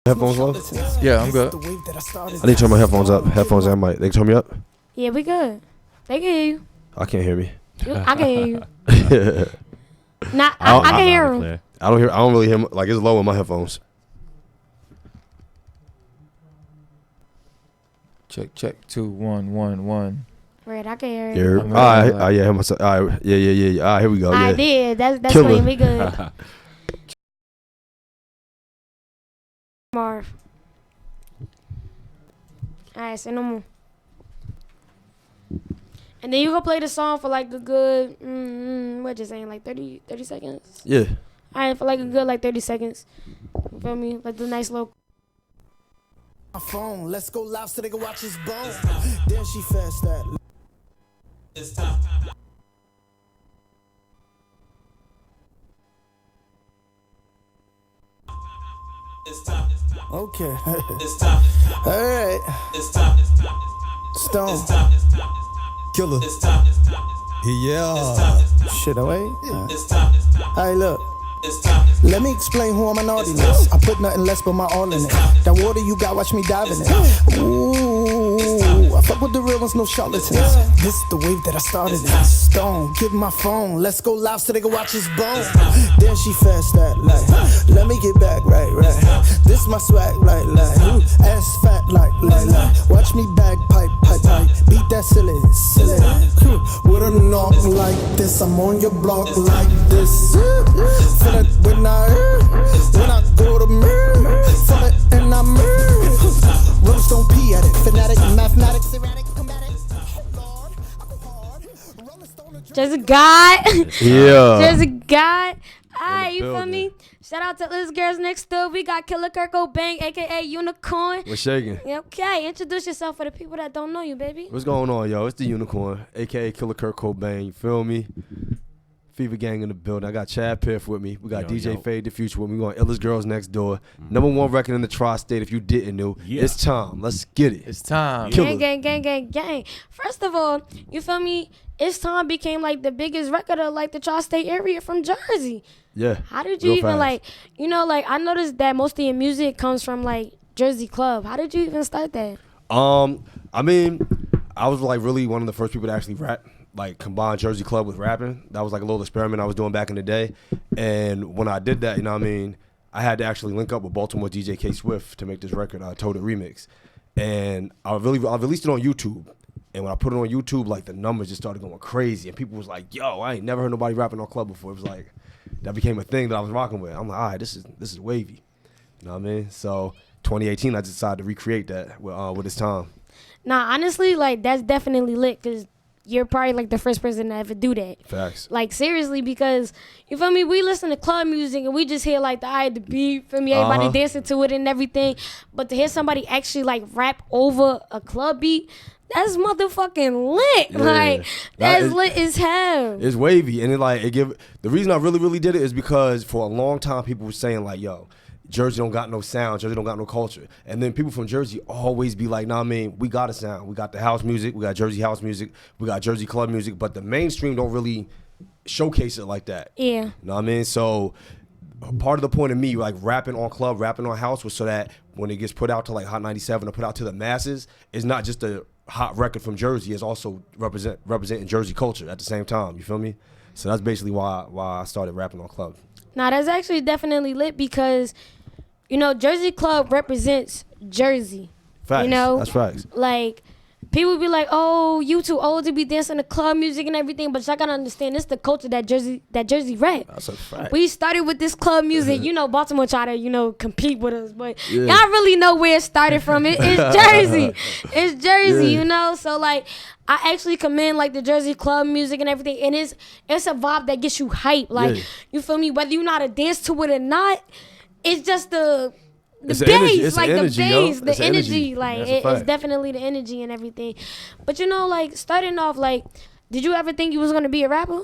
Headphones low? Yeah, I'm good. I need to turn my headphones up. Headphones and mic. They can turn me up? Yeah, we good. They can hear you. I can't hear me. I can hear you. I can hear him. I don't really hear. Like, it's low in my headphones. Check 2 1 1 1. Right, I can hear Yeah. you. All right. Yeah. Myself. All right. Yeah. All right. Here we go. I Yeah. did. That's Killa. clean. We good. Marv. Alright, say no more. And then you go play the song for like a good, what you saying, like 30 seconds? Yeah. Alright, for like a good like 30 seconds. You feel me? Like the nice little. My phone, let's go live so they can watch his bone. Then she fast that. It's time. It's time. Okay. It's time. All right. It's time. Stone. Killer. It's time. Yeah. Shit, away. It's time. Hey, look. Let me explain who I'm an audience. I put nothing less but my all in it. That water you got, watch me dive in it. Ooh, I fuck with the real ones, no charlatans. This is the wave that I started in. Stone, give my phone, let's go live so they can watch his bone. Then she fast that, like, let me get back, right. This my swag, like, ass fat, like. Watch me bagpipe, beat that silly. With a knock like this, I'm on your block like this. Feel it when I go to mirror. Feel it and I mirror. Rose don't pee at it. Fanatic, mathematics, erratic, combatic. Just a guy. Yeah. Just a guy. Alright, you feel building. me? Shout out to Illest girls next door. We got Killa Kherk Cobain, aka Unicorn. We're shaking. Okay, introduce yourself for the people that don't know you, baby. What's going on, yo? It's the Unicorn, aka Killa Kherk Cobain. You feel me? Fever Gang in the building. I got Chad Piff with me. We got DJ Fade the Future with me. We got Illest Girls Next Door. #1 record in the tri-state. If you didn't know, it's time. Let's get it. It's time. Gang. First of all, you feel me? It's Time became like the biggest record of like the tri-state area from Jersey. Yeah. How did you Real even fast. like, I noticed that most of your music comes from like Jersey Club. How did you even start that? I mean, I was like really one of the first people to actually rap, like combine Jersey Club with rapping. That was like a little experiment I was doing back in the day. And when I did that, I had to actually link up with Baltimore DJ K Swift to make this record, Told It Remix. And I released it on YouTube. And when I put it on YouTube, like the numbers just started going crazy. And people was like, yo, I ain't never heard nobody rapping on club before. It was like, that became a thing that I was rocking with. I'm like, all right, this is wavy. You know what I mean? So 2018, I just decided to recreate that with this time. Nah, honestly, like that's definitely lit because you're probably like the first person to ever do that. Facts. Like seriously, because you feel me? We listen to club music and we just hear like the beat, feel me? Everybody dancing to it and everything. But to hear somebody actually like rap over a club beat, that's motherfucking lit. Yeah. Like that's lit as hell. It's wavy, and the reason I really did it is because for a long time people were saying like, yo, Jersey don't got no sound, Jersey don't got no culture. And then people from Jersey always be like, we got a sound. We got the house music, we got Jersey house music, we got Jersey club music, but the mainstream don't really showcase it like that. Yeah. You know what I mean? So part of the point of me like rapping on club, rapping on house was so that when it gets put out to like Hot 97 or put out to the masses, it's not just a hot record from Jersey, it's also representing Jersey culture at the same time. You feel me? So that's basically why I started rapping on club. Now that's actually definitely lit because, Jersey Club represents Jersey. Facts. That's facts. Like, people be like, oh, you too old to be dancing to club music and everything, but y'all gotta understand, this the culture that Jersey rap. That's a fact. We started with this club music. Baltimore try to, compete with us, but y'all really know where it started from. It's Jersey. It's Jersey, So, like, I actually commend, like, the Jersey club music and everything, and it's a vibe that gets you hype. Like, you feel me? Whether you know how to dance to it or not, it's just the bass, like the bass, the energy, like it's definitely the energy and everything. But like starting off, like, did you ever think you was gonna be a rapper?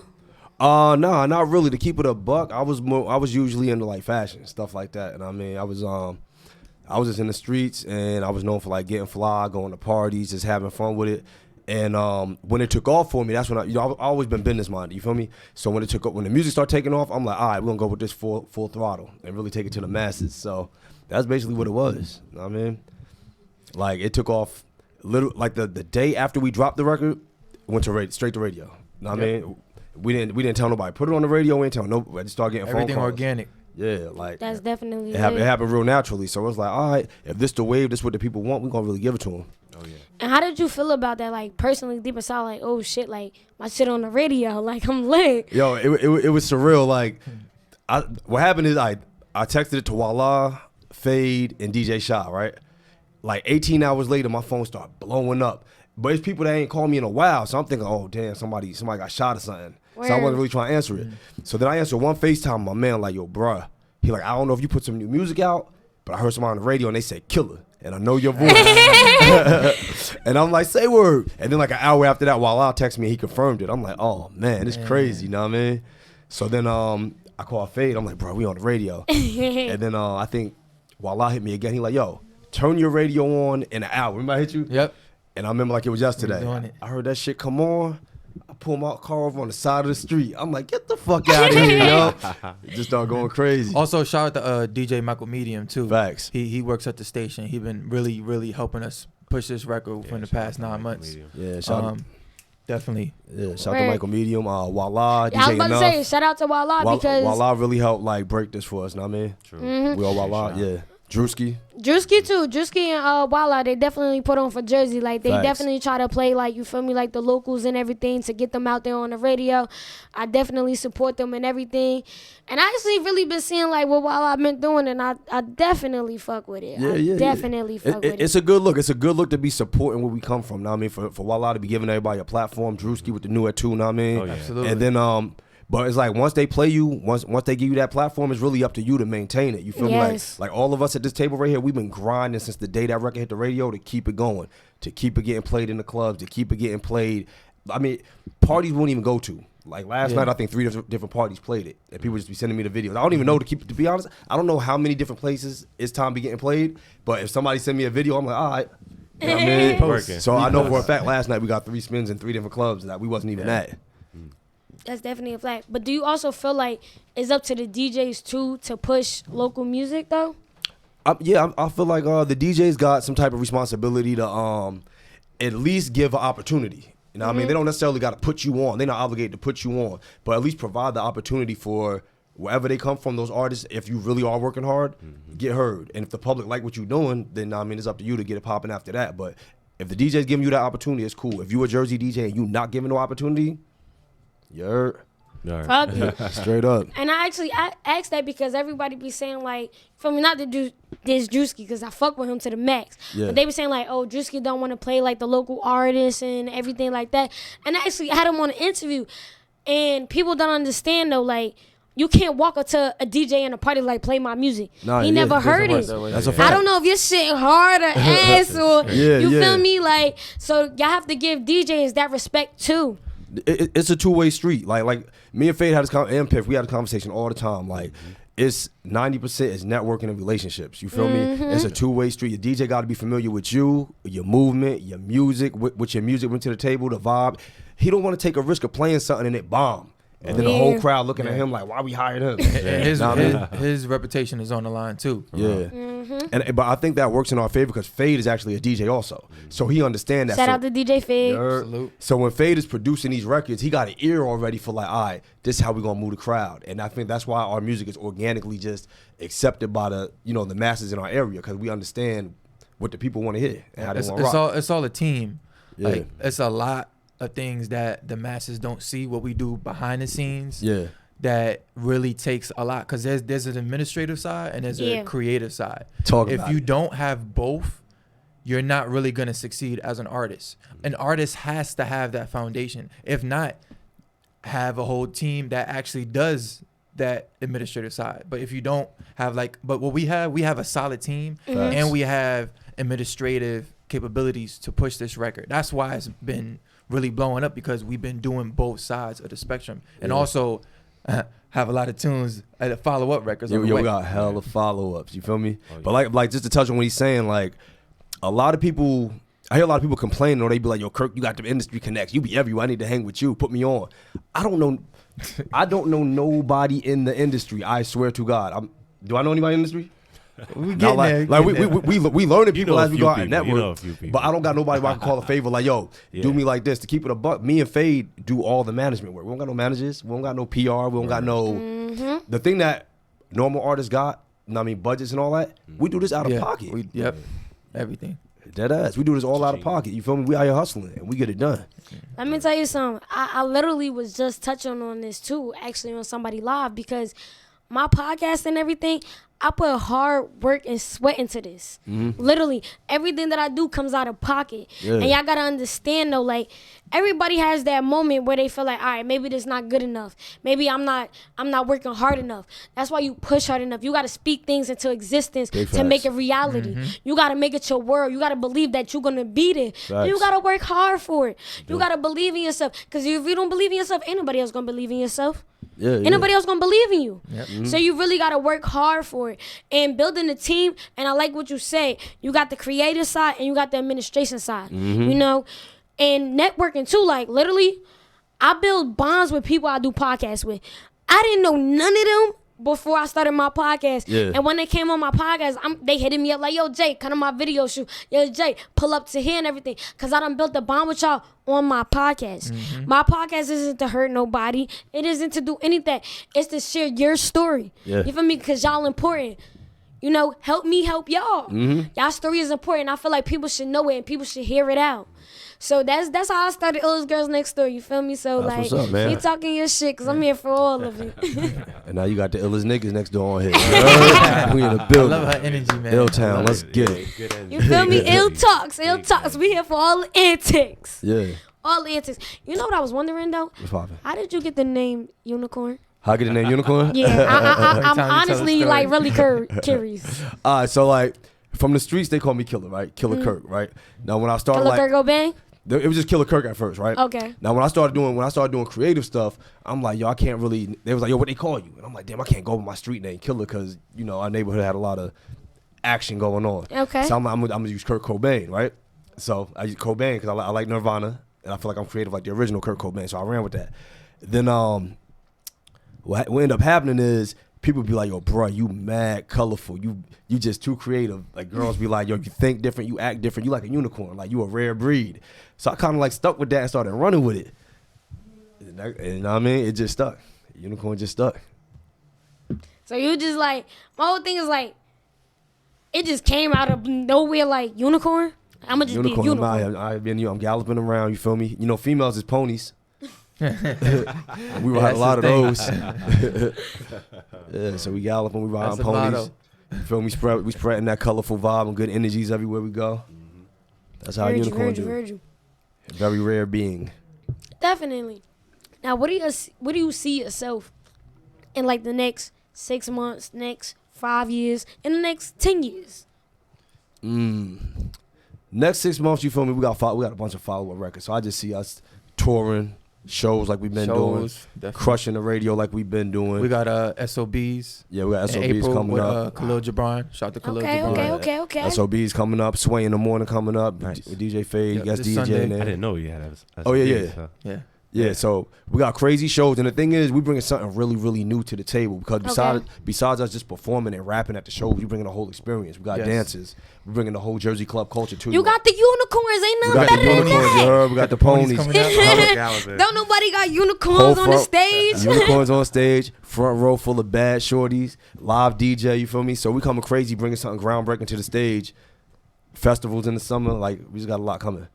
No, not really. To keep it a buck, I was usually into like fashion stuff like that, and I was just in the streets, and I was known for like getting fly, going to parties, just having fun with it. And when it took off for me, that's when I've always been business minded. You feel me? So when the music started taking off, I'm like, all right, we're gonna go with this full throttle and really take it to the masses. So That's basically what it was. You know what I mean? Like, it took off like the day after we dropped the record, went to straight to radio. You know what I mean? We didn't tell nobody. Put it on the radio, we didn't tell nobody. I just started getting Everything phone calls. organic. Yeah, like That's definitely it happened real naturally. So it was like, all right, if this the wave, this what the people want, we gonna really give it to them. Oh yeah. And how did you feel about that? Like, personally, deep inside, like, oh shit, like my shit on the radio, like I'm lit. Yo, it was surreal. Like, what happened is I texted it to Walla, Fade, and DJ Shaw, right? Like 18 hours later, my phone started blowing up. But it's people that ain't called me in a while, so I'm thinking, oh damn, somebody got shot or something. Word. So I wasn't really trying to answer it. So then I answered one FaceTime, my man, like, yo, bruh. He like, I don't know if you put some new music out, but I heard somebody on the radio and they said Killa, and I know your voice. And I'm like, say word. And then like an hour after that, Walla texted me, he confirmed it. I'm like, oh man, it's crazy, you know what I mean? So then I called Fade. I'm like, bro, we on the radio. And then I think Walla hit me again. He like, yo, turn your radio on in an hour. Remember I hit you? Yep. And I remember like it was yesterday. doing it. I heard that shit come on. I pull my car over on the side of the street. I'm like, get the fuck out of here, yo. It just started going crazy. Also, shout out to DJ Michael Medium too. Facts. He works at the station. He been really helping us push this record for the past 9 months. Yeah, shout out. Definitely. Yeah, shout out Word. to Michael Medium, Walla, Yeah, I was DJ about to Enough. say, shout out to Walla because Walla really helped like break this for us, know what I mean? True. We all Walla, yeah. Drewski. Drewski too. Drewski and Walla, they definitely put on for Jersey. Like, they Facts. definitely try to play, like, you feel me, like the locals and everything to get them out there on the radio. I definitely support them and everything. And I actually really been seeing, like, what Walla been doing, and I definitely fuck with it. Definitely fuck with it. It's a good look. It's a good look to be supporting where we come from, know what I mean? For Walla to be giving everybody a platform. Drewski with the new at too, know what I mean? Oh, yeah. Absolutely. And then but it's like once they play you, once they give you that platform, it's really up to you to maintain it. You feel Yes. me? Like all of us at this table right here, we've been grinding since the day that record hit the radio to keep it going, to keep it getting played in the clubs, to keep it getting played. I mean, parties won't even go to. Like last night, I think 3 different parties played it, and people just be sending me the videos. I don't even know to be honest. I don't know how many different places it's time be getting played. But if somebody send me a video, I'm like, all right. You know what I mean? Working. So I know for a fact last night we got 3 spins in 3 different clubs that we wasn't even at. That's definitely a fact. But do you also feel like it's up to the DJs too to push local music though? I feel like the DJs got some type of responsibility to at least give an opportunity. You know what I mean? They don't necessarily got to put you on. They're not obligated to put you on, but at least provide the opportunity for wherever they come from, those artists, if you really are working hard, get heard. And if the public like what you're doing, then I mean, it's up to you to get it popping after that. But if the DJ's giving you that opportunity, it's cool. If you a Jersey DJ and you not giving no opportunity, you're Fuck you. straight up. And I asked that because everybody be saying like, for me not to do this Drewski because I fuck with him to the max. Yeah. But they be saying like, oh, Drewski don't want to play like the local artists and everything like that. And I actually had him on an interview, and people don't understand though, like, you can't walk up to a DJ in a party like play my music. Nah, he yeah, never it heard work it. that way. That's a I fact. don't know if your shit hard or ass or Yeah, you yeah. feel me? Like, so y'all have to give DJs that respect too. It's a two-way street. Like me and Fade had this and Piff, we had a conversation all the time. Like it's 90% is networking and relationships. You feel me? It's a two-way street. Your DJ got to be familiar with you, your movement, your music, what your music went to the table, the vibe. He don't want to take a risk of playing something and it bomb. And then the whole crowd looking at him like, why we hired him? And Know what I mean? his reputation is on the line too. Yeah. But I think that works in our favor because Fade is actually a DJ also. So he understands that. Shout So- out to DJ Fig. Salute. So when Fade is producing these records, he got an ear already for like, all right, this is how we gonna move the crowd. And I think that's why our music is organically just accepted by the the masses in our area because we understand what the people want to hear and how they want to rock. It's all a team. Yeah. Like it's a lot of things that the masses don't see what we do behind the scenes. Yeah. That really takes a lot because there's an administrative side and there's a creative side. Talk if about you it. don't have both, you're not really gonna succeed as an artist. An artist has to have that foundation. If not, have a whole team that actually does that administrative side. But if you don't have but what we have a solid team and we have administrative capabilities to push this record. That's why it's been really blowing up because we've been doing both sides of the spectrum and also have a lot of tunes at follow-up records. Yo, on the way. we got hella follow-ups. You feel me? But like just to touch on what he's saying, like a lot of people. I hear a lot of people complaining, or they be like, "Yo, Kirk, you got the industry connects. You be everywhere. I need to hang with you. Put me on." I don't know. I don't know nobody in the industry. I swear to God. Do I know anybody in the industry? We Not getting like, there. like we learning people know a as we few go out people, and network. you know a few people. But I don't got nobody where I can call a favor like, yo, Yeah. do me like this. To keep it a buck, me and Fade do all the management work. We don't got no managers. We don't got no PR. We don't got no. The thing that normal artists got, you know what I mean, budgets and all that, we do this out of pocket. Yep. Everything. Dead ass. We do this all out of pocket. You feel me? We out here hustling and we get it done. Let me tell you something. I literally was just touching on this too, actually on somebody live, because my podcast and everything, I put hard work and sweat into this. Literally, everything that I do comes out of pocket. Yeah. And y'all gotta understand though, like everybody has that moment where they feel like, all right, maybe this not good enough. Maybe I'm not working hard enough. That's why you push hard enough. You gotta speak things into existence Big to facts. make it reality. You gotta make it your world. You gotta believe that you're gonna be there. Facts. You gotta work hard for it. You gotta believe in yourself. Cause if you don't believe in yourself, ain't nobody else gonna believe in yourself. Yeah. Ain't nobody else gonna believe in you. Yep. So you really gotta work hard for it. And building a team, and I like what you say, you got the creative side and you got the administration side. You know? And networking too, like literally, I build bonds with people I do podcasts with. I didn't know none of them before I started my podcast. Yeah. And when they came on my podcast, they hitted me up like, yo, Jay, come to my video shoot. Yo, Jay, pull up to here and everything. Because I done built a bond with y'all on my podcast. My podcast isn't to hurt nobody. It isn't to do anything. It's to share your story. Yeah. You feel me? Because y'all important. You know, help me help y'all. Y'all story is important. I feel like people should know it and people should hear it out. So that's how I started Illest Girls Next Door. You feel me? So That's like, what's up, man. you talking your shit because I'm here for all of it. And now you got the illest niggas next door on here. We in the I building. love her energy, man. Ill Town, let's get it. You feel me? Ill talks. We here for all the antics. Yeah. All the antics. You know what I was wondering though? What's poppin'? How did you get the name Unicorn? How I get the name Unicorn? Yeah, I'm Every time you tell a honestly story. like really curious. All right, so like from the streets they call me Killer, right? Killer Kirk, right? Now when I started Killa Kherk Cobain? it was just Killer Kirk at first, right? Okay. Now when I started doing creative stuff, I'm like, yo, I can't really. They was like, yo, what they call you? And I'm like, damn, I can't go with my street name Killer because you know our neighborhood had a lot of action going on. Okay. So I'm gonna use Kurt Cobain, right? So I use Cobain because I like Nirvana and I feel like I'm creative like the original Kurt Cobain. So I ran with that. Then what ended up happening is people be like, yo, bro, you mad colorful. You just too creative. Like girls be like, yo, you think different, you act different, you like a unicorn, like you a rare breed. So I kind of like stuck with that and started running with it. And you know what I mean? It just stuck. Unicorn just stuck. So you just like, my whole thing is like, it just came out of nowhere like Unicorn. I'ma just be a Unicorn, I'm unicorn. out here. I'm galloping around, you feel me? You know, females is ponies. We ride That's a lot of the those. Yeah, so we galloping, we That's riding the ponies. motto. You feel me? We spreading that colorful vibe and good energies everywhere we go. That's how a unicorn do. Heard you. Very rare being. Definitely. Now, what do you see yourself in like the next 6 months, next 5 years, in the next 10 years? Next 6 months, you feel me? We got a bunch of follow-up records. So I just see us touring, shows like we've been doing, definitely. crushing the radio like we've been doing. We got SOBs. Yeah, we got in SOBs April coming with, up. Khalil Gibran. Shout out to Khalil Okay, Gibran. okay. SOBs coming up. Sway in the morning coming up. Nice. With DJ Fade, Yep, you guys this DJ Sunday. in there. I didn't know you had a Oh, yeah. Yeah. Yeah, so we got crazy shows, and the thing is, we bringing something really, really new to the table because besides us just performing and rapping at the shows, we bringing a whole experience. We got Yes. dances, we bringing the whole Jersey club culture to You got the unicorns. Ain't we nothing got the better than unicorns, you that. heard? We got the ponies. Coming up. Galloping. Don't nobody got Whole unicorns on the front- stage. Unicorns on stage, front row full of bad shorties, live DJ. You feel me? So we coming crazy, bringing something groundbreaking to the stage. Festivals in the summer, like we just got a lot coming.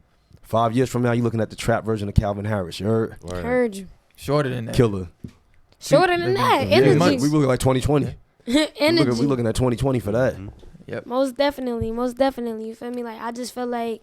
5 years from now, you looking at the trap version of Calvin Harris. You heard? Word. Heard you. Shorter than that. Killer. Shorter than that. Yeah, Energy. we looking like 2020. Energy. We looking at 2020 for that. Yep. Most definitely. You feel me? Like I just feel like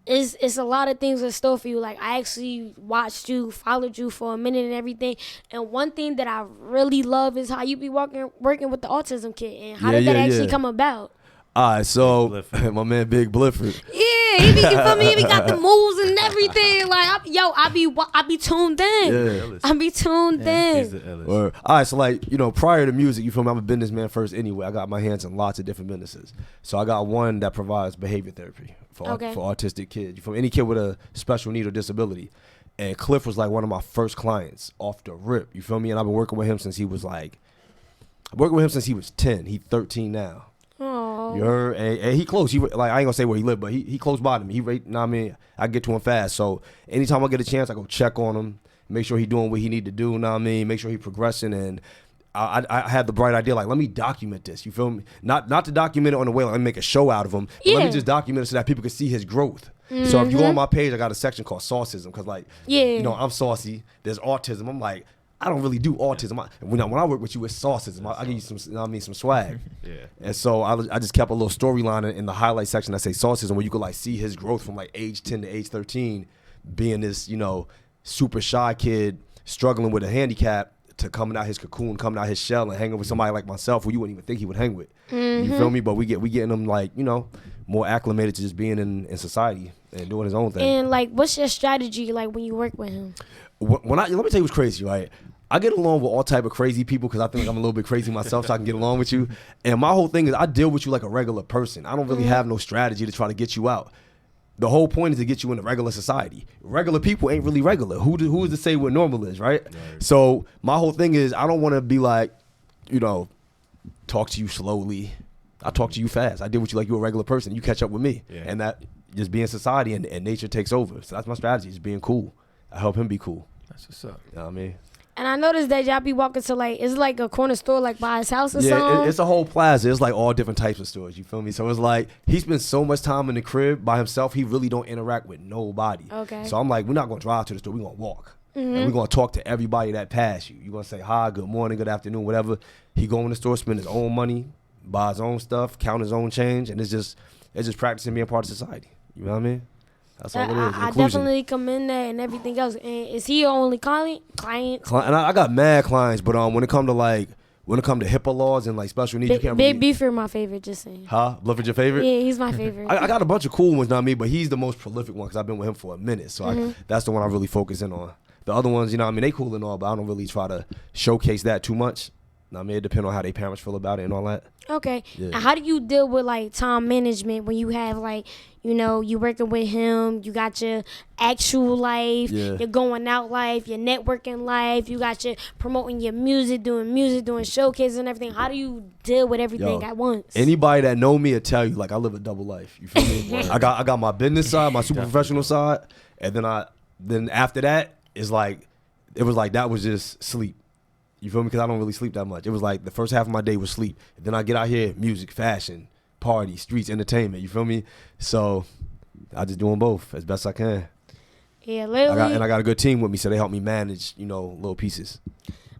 it's a lot of things in store for you. Like I actually watched you, followed you for a minute and everything. And one thing that I really love is how you be working with the autism kid and how did that actually come about? All right, so Big Blifford. my man Big Blifford. Yeah, he be, you feel me? He be got the moves and everything. Like I be tuned in. Yeah. I be tuned He's in. the illest. All right, so like, you know, prior to music, you feel me? I'm a businessman first anyway. I got my hands in lots of different businesses. So I got one that provides behavior therapy for autistic kids. You feel me? Any kid with a special need or disability. And Cliff was like one of my first clients off the rip. You feel me? And I've been working with him since he was 10. He's 13 now. Oh. You heard? And he close. Like, I ain't gonna say where he live, but he close by to me. He right, know what I mean? I get to him fast. So anytime I get a chance, I go check on him, make sure he doing what he need to do, know what I mean? Make sure he progressing. And I had the bright idea, like, let me document this. You feel me? Not to document it on the way, like, let me make a show out of him. But let me just document it so that people can see his growth. So if you go on my page, I got a section called Saucism, because, like, you know, I'm saucy. There's autism. I'm like, I don't really do autism. When I work with you, it's saucism. I give you some, you know what I mean, some swag. Yeah. And so I just kept a little storyline in the highlight section that say saucism, where you could, like, see his growth from, like, age 10 to age 13, being this, you know, super shy kid struggling with a handicap, to coming out his cocoon, coming out his shell, and hanging with somebody like myself, who you wouldn't even think he would hang with. You feel me? But we getting him, like, you know, more acclimated to just being in society and doing his own thing. And, like, what's your strategy, like, when you work with him? Let me tell you what's crazy, right? I get along with all type of crazy people because I think I'm a little bit crazy myself, so I can get along with you. And my whole thing is I deal with you like a regular person. I don't really have no strategy to try to get you out. The whole point is to get you into regular society. Regular people ain't really regular. Who is to say what normal is, right? So my whole thing is I don't want to be like, you know, talk to you slowly. I talk to you fast. I deal with you like you're a regular person. You catch up with me. Yeah. And that just be in society and nature takes over. So that's my strategy, is being cool. I help him be cool. That's what's up. You know what I mean? And I noticed that y'all be walking to, like, it's like a corner store, like, by his house or something. It's a whole plaza. It's like all different types of stores. You feel me? So it's like he spends so much time in the crib by himself. He really don't interact with nobody. Okay. So I'm like, we're not gonna drive to the store. We're gonna walk, and we're gonna talk to everybody that pass you. You're gonna say hi, good morning, good afternoon, whatever. He go in the store, spend his own money, buy his own stuff, count his own change, and it's just practicing being part of society. You know what I mean? That's all it is. I definitely commend that and everything else. And is he your only client? And I got mad clients, but when it come to HIPAA laws and like special needs, you can't really. Big Beefer, my favorite. Just saying. Huh? Blufford your favorite? Yeah, he's my favorite. I got a bunch of cool ones, not me, but he's the most prolific one because I've been with him for a minute. So that's the one I really focus in on. The other ones, you know, what I mean, they cool and all, but I don't really try to showcase that too much. I mean, it depends on how their parents feel about it and all that. Okay. Yeah. And how do you deal with, like, time management when you have, like, you know, you working with him, you got your actual life, your going out life, your networking life, you got your promoting your music, doing showcases and everything. How do you deal with everything at once? Anybody that know me will tell you, like, I live a double life. You feel me? I got my business side, my super professional side, and then after that, it was like that was just sleep. You feel me? Because I don't really sleep that much. It was like the first half of my day was sleep. Then I get out here, music, fashion, party, streets, entertainment. You feel me? So I just doing both as best I can. Yeah, literally. I got a good team with me, so they help me manage, you know, little pieces.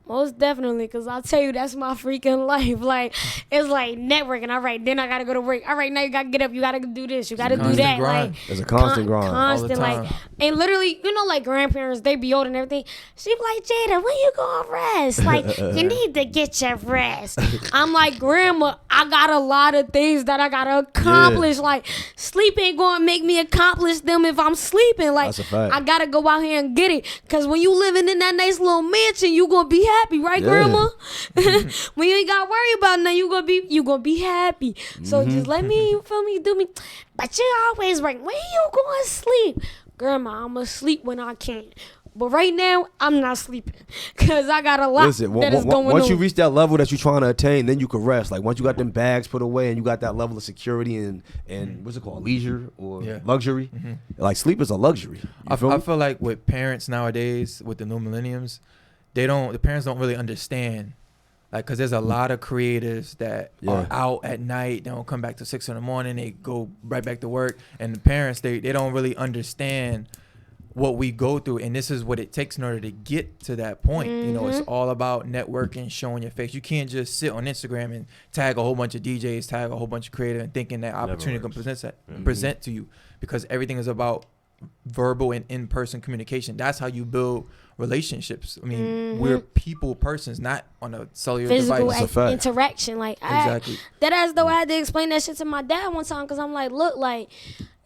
Most definitely, because I'll tell you, that's my freaking life. Like, it's like networking. All right, then I got to go to work. All right, now you got to get up. You got to do this. You got to do that. Grind. Like, there's a constant grind. Constant, like, and literally, you know, like grandparents, they be old and everything. She be like, Jada, when you going to rest? Like, you need to get your rest. I'm like, Grandma, I got a lot of things that I got to accomplish. Yeah. Like, sleep ain't going to make me accomplish them if I'm sleeping. Like, that's a fact. I got to go out here and get it. Because when you living in that nice little mansion, you going to be happy, right, Grandma? When you ain't got to worry about nothing, you gonna be happy. So just let me, you feel me, do me. But you always right. When you going to sleep? Grandma, I'm going to sleep when I can. But right now, I'm not sleeping because I got a lot that is going on. Once you reach that level that you're trying to attain, then you can rest. Like, once you got them bags put away and you got that level of security and what's it called, leisure or luxury, like, sleep is a luxury. I feel like with parents nowadays, with the new millenniums, the parents don't really understand. Like, because there's a lot of creatives that are out at night. They don't come back till 6 in the morning. They go right back to work. And the parents, they don't really understand what we go through. And this is what it takes in order to get to that point. You know, it's all about networking, showing your face. You can't just sit on Instagram and tag a whole bunch of DJs, tag a whole bunch of creative and thinking that opportunity can present to you. Because everything is about verbal and in-person communication. That's how you build relationships. I mean, we're people persons, not on a cellular device. Physical interaction. Like, exactly. I had to explain that shit to my dad one time because I'm like, look, like,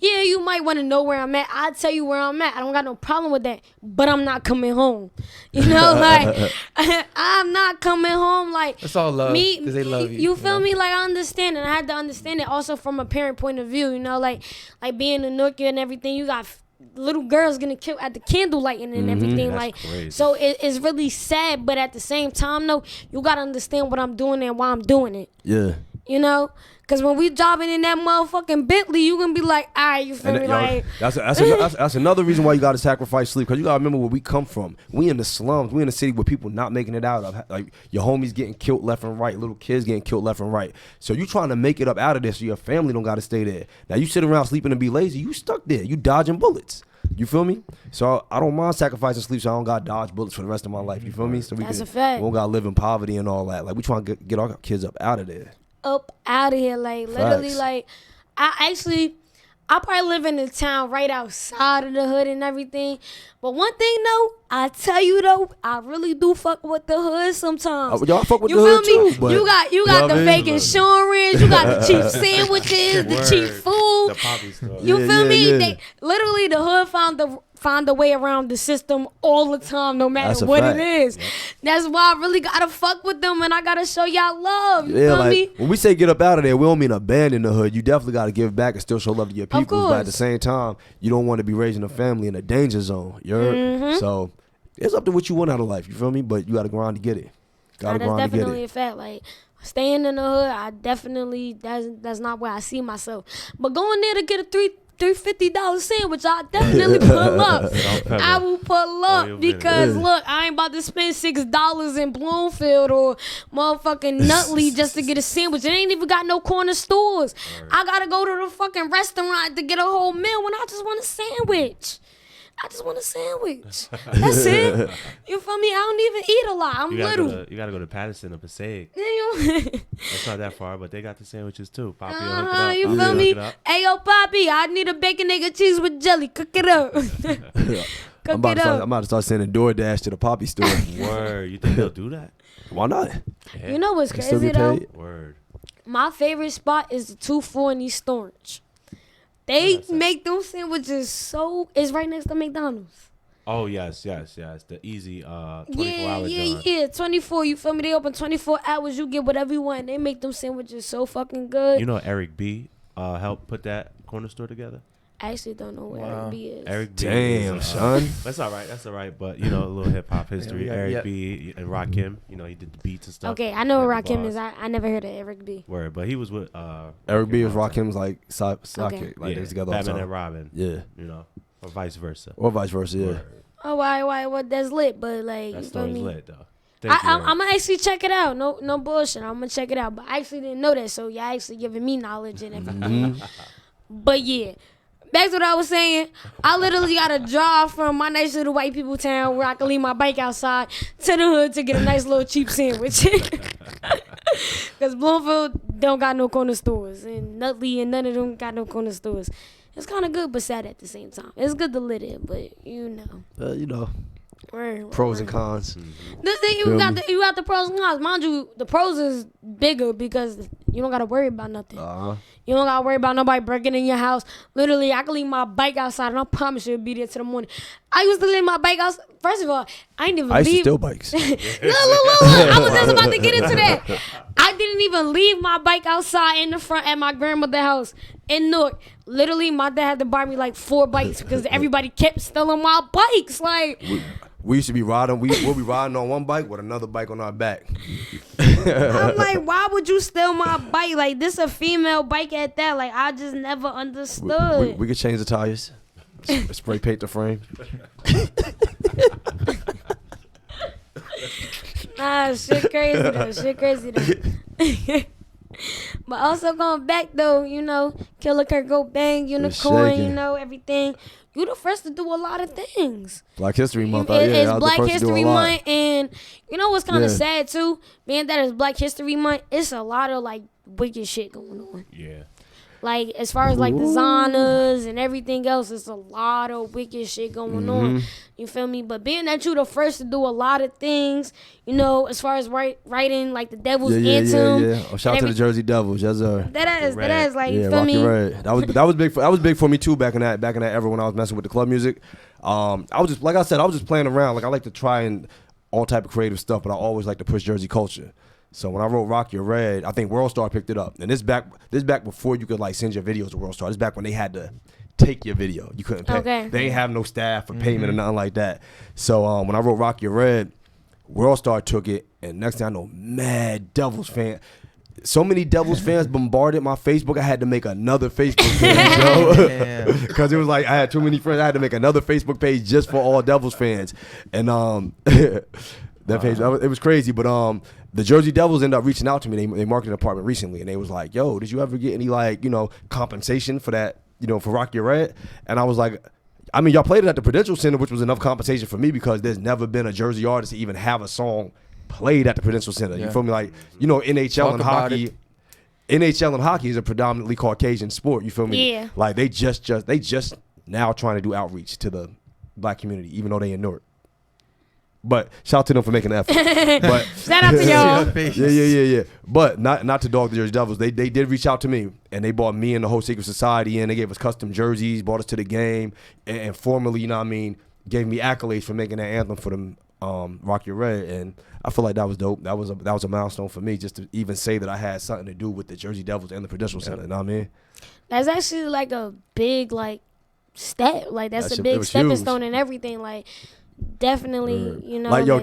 yeah, you might want to know where I'm at. I'll tell you where I'm at. I don't got no problem with that. But I'm not coming home. You know, like, I'm not coming home. Like, it's all love because they love you. You feel me? Like, I understand. And I had to understand it also from a parent point of view. You know, like being a nookie and everything, you got little girls getting killed at the candle lighting and everything. That's like crazy. So it's really sad, but at the same time though, you gotta understand what I'm doing and why I'm doing it. You know, because when we driving in that motherfucking Bentley, you gonna be like, all right, you feel me? Like That's another reason why you got to sacrifice sleep, because you got to remember where we come from. We in the slums. We in a city where people not making it out of. Like your homies getting killed left and right, little kids getting killed left and right. So you trying to make it up out of there so your family don't got to stay there. Now you sit around sleeping and be lazy, you stuck there. You dodging bullets. You feel me? So I don't mind sacrificing sleep so I don't got to dodge bullets for the rest of my life. You feel me? So That's a fact. we don't got to live in poverty and all that. Like we trying to get our kids up out of there. Up out of here, like literally, Facts. like I probably live in the town right outside of the hood and everything. But one thing though, I tell you though, I really do fuck with the hood sometimes. Y'all fuck with You the feel hood me? too, but You got know what the I mean? fake insurance, you got the cheap sandwiches, the cheap food. The poppy store. You Yeah, feel yeah, me? yeah. They literally the hood found a way around the system all the time, no That's matter a what fact. it is. That's why I really gotta fuck with them and I gotta show y'all love. You Yeah, feel like me? when we say get up out of there, we don't mean abandon the hood. You definitely got to give back and still show love to your people. But at the course. same time, you don't want to be raising a family in a danger zone. You heard? Mm-hmm. So it's up to what you want out of life. You feel me? But you got to grind to get it. Got to That's grind to get definitely it. a fact. Like staying in the hood, I definitely that's not where I see myself. But going there to get a $350 sandwich, I definitely pull up. I will pull up because look, I ain't about to spend $6 in Bloomfield or motherfucking Nutley just to get a sandwich. It ain't even got no corner stores. I gotta go to the fucking restaurant to get a whole meal when I just want a sandwich. I just want a sandwich. That's it. You feel me? I don't even eat a lot. I'm little. You gotta go to Patterson or Passaic. Yeah, That's not that far, but they got the sandwiches too. Poppy will hook it up. you Poppy feel will me? hook it up. Hey, yo, Poppy, I need a bacon, egg, and cheese with jelly. Cook it up. I'm Cook it up. about to start sending DoorDash to the poppy store. Word. You think they'll do that? Why not? Yeah. You know what's They still crazy, get though? paid. Word. My favorite spot is the 2-4 in East Orange. They make those sandwiches so... It's right next to McDonald's. Oh yes. The easy 24-hour joint. Yeah. 24. You feel me? They open 24 hours. You get whatever you want. They make them sandwiches so fucking good. You know Eric B. Helped put that corner store together. I actually don't know where Eric B is. Eric B. Damn, is, son. That's all right. But you know, a little hip hop history. Yeah, Eric yeah. B. and Rakim. You know, he did the beats and stuff. Okay, I know where Had the Rakim is. bars. I never heard of Eric B. Word, but he was with Eric B. was all the time. Rakim's like sidekick. Like Yeah, they was together all the Batman time. and Robin. Yeah. You know, or vice versa. Or vice versa, yeah. Word. Oh, why? What? That's lit. But like, That you feel story's me? lit though. Thank you, I'm Eric. gonna actually check it out. No bullshit. I'm gonna check it out. But I actually didn't know that, so y'all actually giving me knowledge and everything. But yeah, back to what I was saying. I literally gotta drive from my nice little white people town where I can leave my bike outside to the hood to get a nice little cheap sandwich. Cause Bloomfield don't got no corner stores, and Nutley and none of them got no corner stores. It's kind of good, but sad at the same time. It's good to live it, but you know. You know, Word, pros word. and cons. You got the pros and cons. Mind you, the pros is bigger because you don't gotta worry about nothing. You don't gotta worry about nobody breaking in your house. Literally, I can leave my bike outside and I promise you it'll be there till the morning. I used to leave my bike outside. First of all, I didn't even I used to leave. steal bikes. Look. I was just about to get into that. I didn't even leave my bike outside in the front at my grandmother's house in Newark. Literally, my dad had to buy me like 4 bikes because everybody kept stealing my bikes. Like, We used to be riding. We'll be riding on one bike with another bike on our back. I'm like, why would you steal my bike? Like, this a female bike at that. Like, I just never understood. We could change the tires, spray paint the frame. Nah, shit crazy though. But also going back though, you know, Killa Kherk Cobain, Unicorn, shaking. you know, everything. You the first to do a lot of things. Black History Month. It's I was the Black first to do a History lot. Month, and you know what's kind of Yeah. sad too? Being that it's Black History Month, it's a lot of like wicked shit going on. Yeah. Like as far as like designers and everything else, it's a lot of wicked shit going on. You feel me? But being that you the first to do a lot of things, you know, as far as writing like the Devil's Anthem. Yeah. Oh, shout out to the Jersey Devils. Yes, sir. That is like, Yeah, you feel Rocky me? Red. That was big. That was big for me too back in that era when I was messing with the club music. I was just like I said, I was just playing around. Like I like to try and all type of creative stuff, but I always like to push Jersey culture. So when I wrote Rock Your Red, I think World Star picked it up. And this back before you could like send your videos to World Star. This back when they had to take your video. You couldn't pay. Okay. They ain't have no staff for payment or nothing like that. So when I wrote Rock Your Red, World Star took it, and next thing I know, mad Devils fan. so many Devils fans bombarded my Facebook. I had to make another Facebook page, yo, because it was like I had too many friends. I had to make another Facebook page just for all Devils fans, and that page it was crazy. But the Jersey Devils ended up reaching out to me. They marketing department recently, and they was like, "Yo, did you ever get any like compensation for that? For Rock Your Red?" And I was like, I mean, y'all played it at the Prudential Center, which was enough compensation for me because there's never been a Jersey artist to even have a song played at the Prudential Center. You feel me? Like, NHL and hockey. NHL and hockey is a predominantly Caucasian sport. You feel me? Yeah. Like they just now trying to do outreach to the black community, even though they in Newark. But shout out to them for making the effort. But shout out to y'all. Yeah. But not to dog the Jersey Devils. They did reach out to me, and they brought me and the whole Secret Society in. They gave us custom jerseys, brought us to the game, and formally, gave me accolades for making that anthem for them, Rock Your Red. And I feel like that was dope. That was a milestone for me just to even say that I had something to do with the Jersey Devils and the Prudential Center. You know what I mean? That's actually like a big step. Like that's a big stepping stone and everything. Like definitely,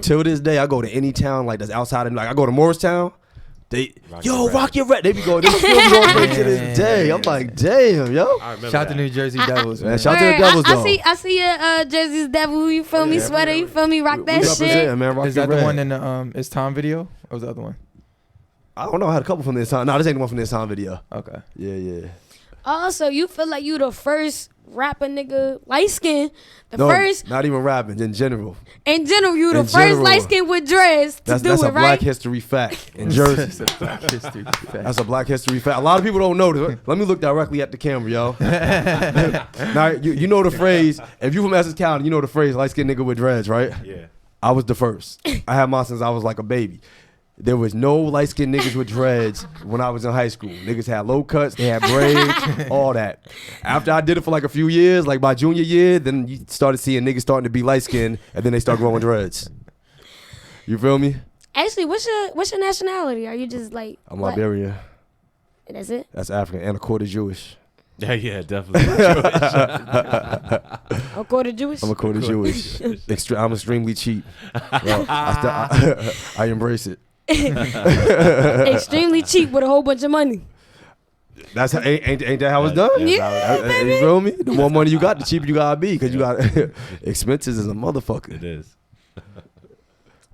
till this day I go to any town like that's outside of I go to Morristown. Rock Your Red. They be going. They still be going to this day. I'm like, damn, yo. Shout out to New Jersey Devils, man. Shout out to the Devils, though. I see your Jersey's Devil. You feel me? Sweater. You feel me? Rock that shit. Man, is that the one in the It's Tom video? Or was the other one? I don't know. I had a couple from this time. No, this ain't the one from this time video. Okay. Yeah. Also, you feel like you the first rapper nigga light skin. First. Not even rapping in general. In general, you the first light skin with dreads to do it, right? That's a Black History fact in Jersey. That's a Black History fact. That's a Black History fact. A lot of people don't know this. Let me look directly at the camera, yo. Now, you know the phrase, if you from Essex County, you know the phrase light skinned nigga with dreads, right? Yeah. I was the first. I had mine since I was like a baby. There was no light-skinned niggas with dreads when I was in high school. Niggas had low cuts, they had braids, all that. After I did it for like a few years, like my junior year, then you started seeing niggas starting to be light-skinned, and then they start growing dreads. You feel me? Actually, what's your nationality? Are you just like... I'm Liberian. That's it? That's African and a quarter Jewish. Yeah, definitely. A quarter Jewish? I'm a quarter Jewish. I'm extremely cheap. Well, I embrace it. Extremely cheap with a whole bunch of money. That's how, ain't that how it's done? Yeah, you feel me? The more money you got, the cheaper you gotta be, because you got expenses as a motherfucker. It is.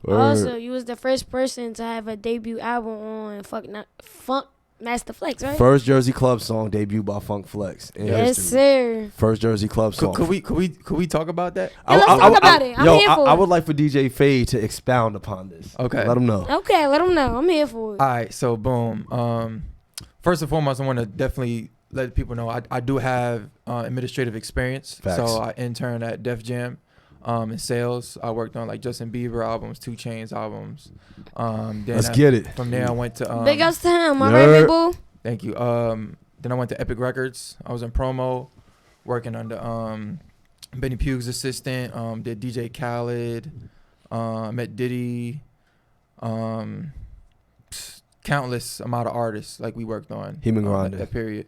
Also, you was the first person to have a debut album on Funk Master Flex, right? First Jersey Club song debuted by Funk Flex. Yes, sir. First Jersey Club song. Could we talk about that? Yeah, let's talk about it. I'm here for it. I would like for DJ Fade to expound upon this. Okay. Let him know. Okay, let him know. I'm here for it. All right, so boom. First and foremost, I want to definitely let people know I do have administrative experience. Facts. So I interned at Def Jam in sales. I worked on like Justin Bieber albums, 2 Chainz albums. Let's get it. From there, I went to big ups to him. All right, big boo. Thank you. Then I went to Epic Records. I was in promo, working under Benny Pugh's assistant. Did DJ Khaled. Met Diddy. Countless amount of artists like we worked on at that period.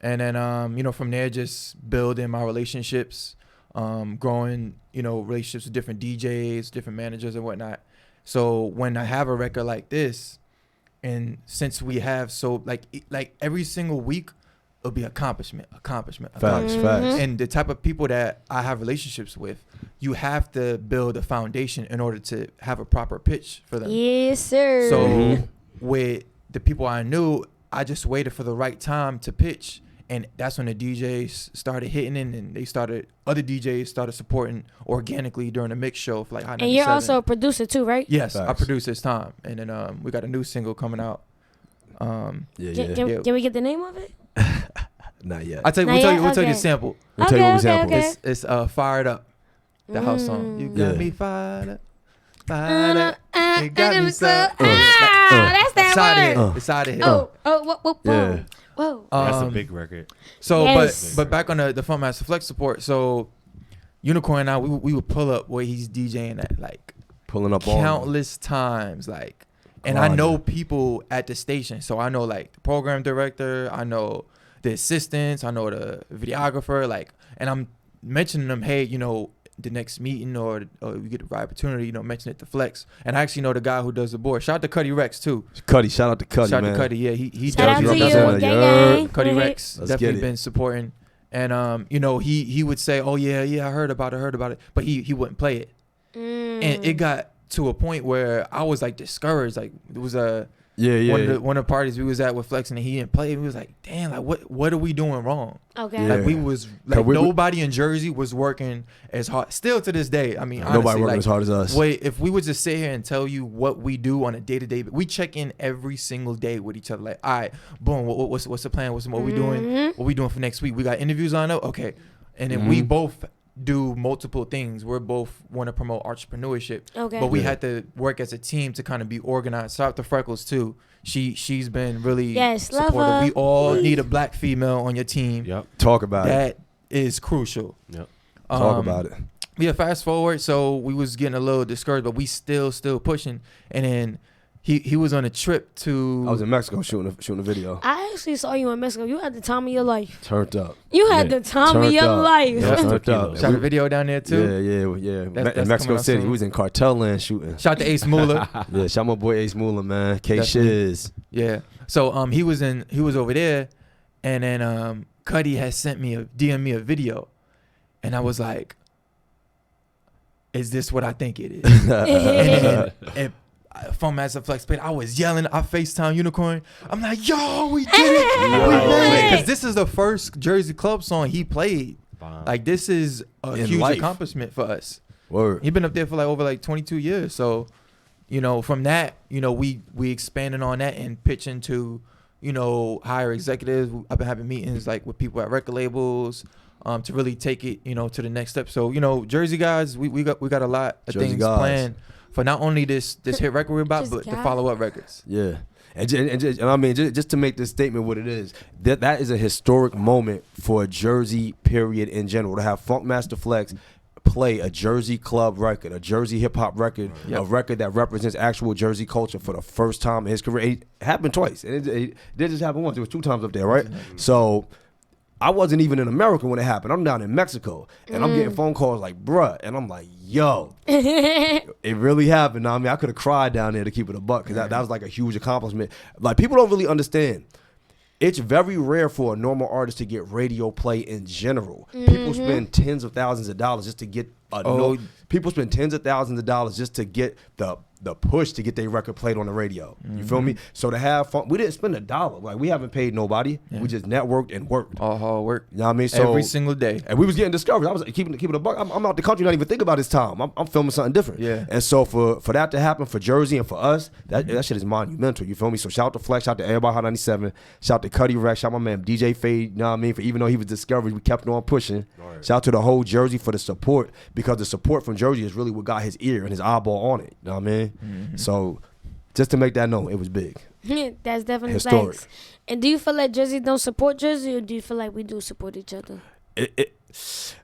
And then from there, just building my relationships, growing relationships with different DJs, different managers and whatnot. So when I have a record like this, and since we have like every single week it'll be accomplishment. Facts. And the type of people that I have relationships with, you have to build a foundation in order to have a proper pitch for them. Yes, sir. So with the people I knew, I just waited for the right time to pitch. And that's when the DJs started hitting in, and other DJs started supporting organically during the mix show for like Hot 97. And you're also a producer too, right? Yes, Facts. I produced this time. And then we got a new single coming out. Can we get the name of it? Not yet. We'll tell you the sample. We'll tell you what we sample. Okay. It's Fired Up, the house song. You got me fired up. Fired up. It got me so. That's that word. It's out of here. Whoa. Yeah. Whoa. That's a big record. So, Yes. but back on the Funk Master Flex support. So, Unicorn and I, we would pull up where he's DJing at, like Pulling up countless times, like, and I know people at the station. So I know like the program director, I know the assistants, I know the videographer, like, and I'm mentioning them, hey, the next meeting or we get the right opportunity, you know, mention it to Flex. And I actually know the guy who does the board. Shout out to Cuddy Rex too. Cuddy, shout out to Cuddy, Shout out man. to Cuddy, yeah. He Shout out does to you, represent gang. Cuddy Right. Rex. Let's Definitely get it. been supporting. And you know, he would say, "Oh yeah, I heard about it," but he wouldn't play it. And it got to a point where I was like discouraged. Like it was one of the parties we was at with Flex and he didn't play. We was like, damn, like what are we doing wrong? Okay. Yeah. Like we was like nobody in Jersey was working as hard. Still to this day, I mean, honestly, Nobody working like, as hard as us. Wait, if we would just sit here and tell you what we do on a day to day, we check in every single day with each other. Like, all right, boom, what's the plan? What we doing? What we doing for next week? We got interviews lined up. Okay, and then we both do multiple things. We're both want to promote entrepreneurship. Okay. But we had to work as a team to kind of be organized. Shout out to Freckles too. She's been really supportive. love her. We all need a black female on your team. Yep. Talk about it. That is crucial. Yep. Talk about it. Yeah, fast forward. So we was getting a little discouraged, but we still pushing. And then he was on a trip to. I was in Mexico shooting a video. I actually saw you in Mexico. You had the time of your life. Turned up. You had the time of Turned your up. life. Yeah, turned up. Shot a video down there too. Yeah. That's In Mexico coming out City. soon. We was in Cartel Land shooting. Shout out to Ace Moolah. Yeah, shout my boy Ace Moolah, man. K Definitely. Shiz. Yeah. So he was over there, and then Cuddy had DM me a video, and I was like, "Is this what I think it is?" and then from Master Flex played, I was yelling. I FaceTime Unicorn. I'm like, "Yo, we did it! We made it!" Because this is the first Jersey Club song he played. Wow. Like this is a In huge life. accomplishment for us. Word. He been up there for over 22 years. So, you know, from that, you know, we expanded on that and pitching to, you know, higher executives. I've been having meetings like with people at record labels, to really take it, you know, to the next step. So, you know, Jersey guys, we got a lot of Jersey things guys. planned for not only this hit record we're about, Just but the guys. follow-up records. Yeah. And I mean, just to make this statement what it is, that is a historic moment for Jersey, period, in general. To have Funkmaster Flex play a Jersey club record, a Jersey hip-hop record, Yep. a record that represents actual Jersey culture for the first time in his career. It happened twice. It didn't just happen once. It was 2 times up there, right? So I wasn't even in America when it happened. I'm down in Mexico, and I'm getting phone calls like, bruh, and I'm like, yo, it really happened. I mean, I could have cried down there to keep it a buck, because that was like a huge accomplishment. Like, people don't really understand. It's very rare for a normal artist to get radio play in general. People spend tens of thousands of dollars just to get people spend tens of thousands of dollars just to get the push to get their record played on the radio. You feel me? So to have fun, we didn't spend $1. Like, we haven't paid nobody. Yeah. We just networked and worked. All hard work. You know what I mean? So Every single day. and we was getting discouraged. I was keeping it a buck. I'm out the country, not even think about this time. I'm filming something different. Yeah. And so for that to happen for Jersey and for us, that shit is monumental. You feel me? So shout out to Flex, shout out to everybody Hot 97, shout out to Cuddy Rex, shout out my man DJ Fade. You know what I mean? For even though he was discouraged, we kept on pushing. Right. Shout out to the whole Jersey for the support, because the support from Jersey is really what got his ear and his eyeball on it. You know what I mean? So just to make that known, it was big. That's definitely Historic. facts. And do you feel like Jersey don't support Jersey, or do you feel like we do support each other?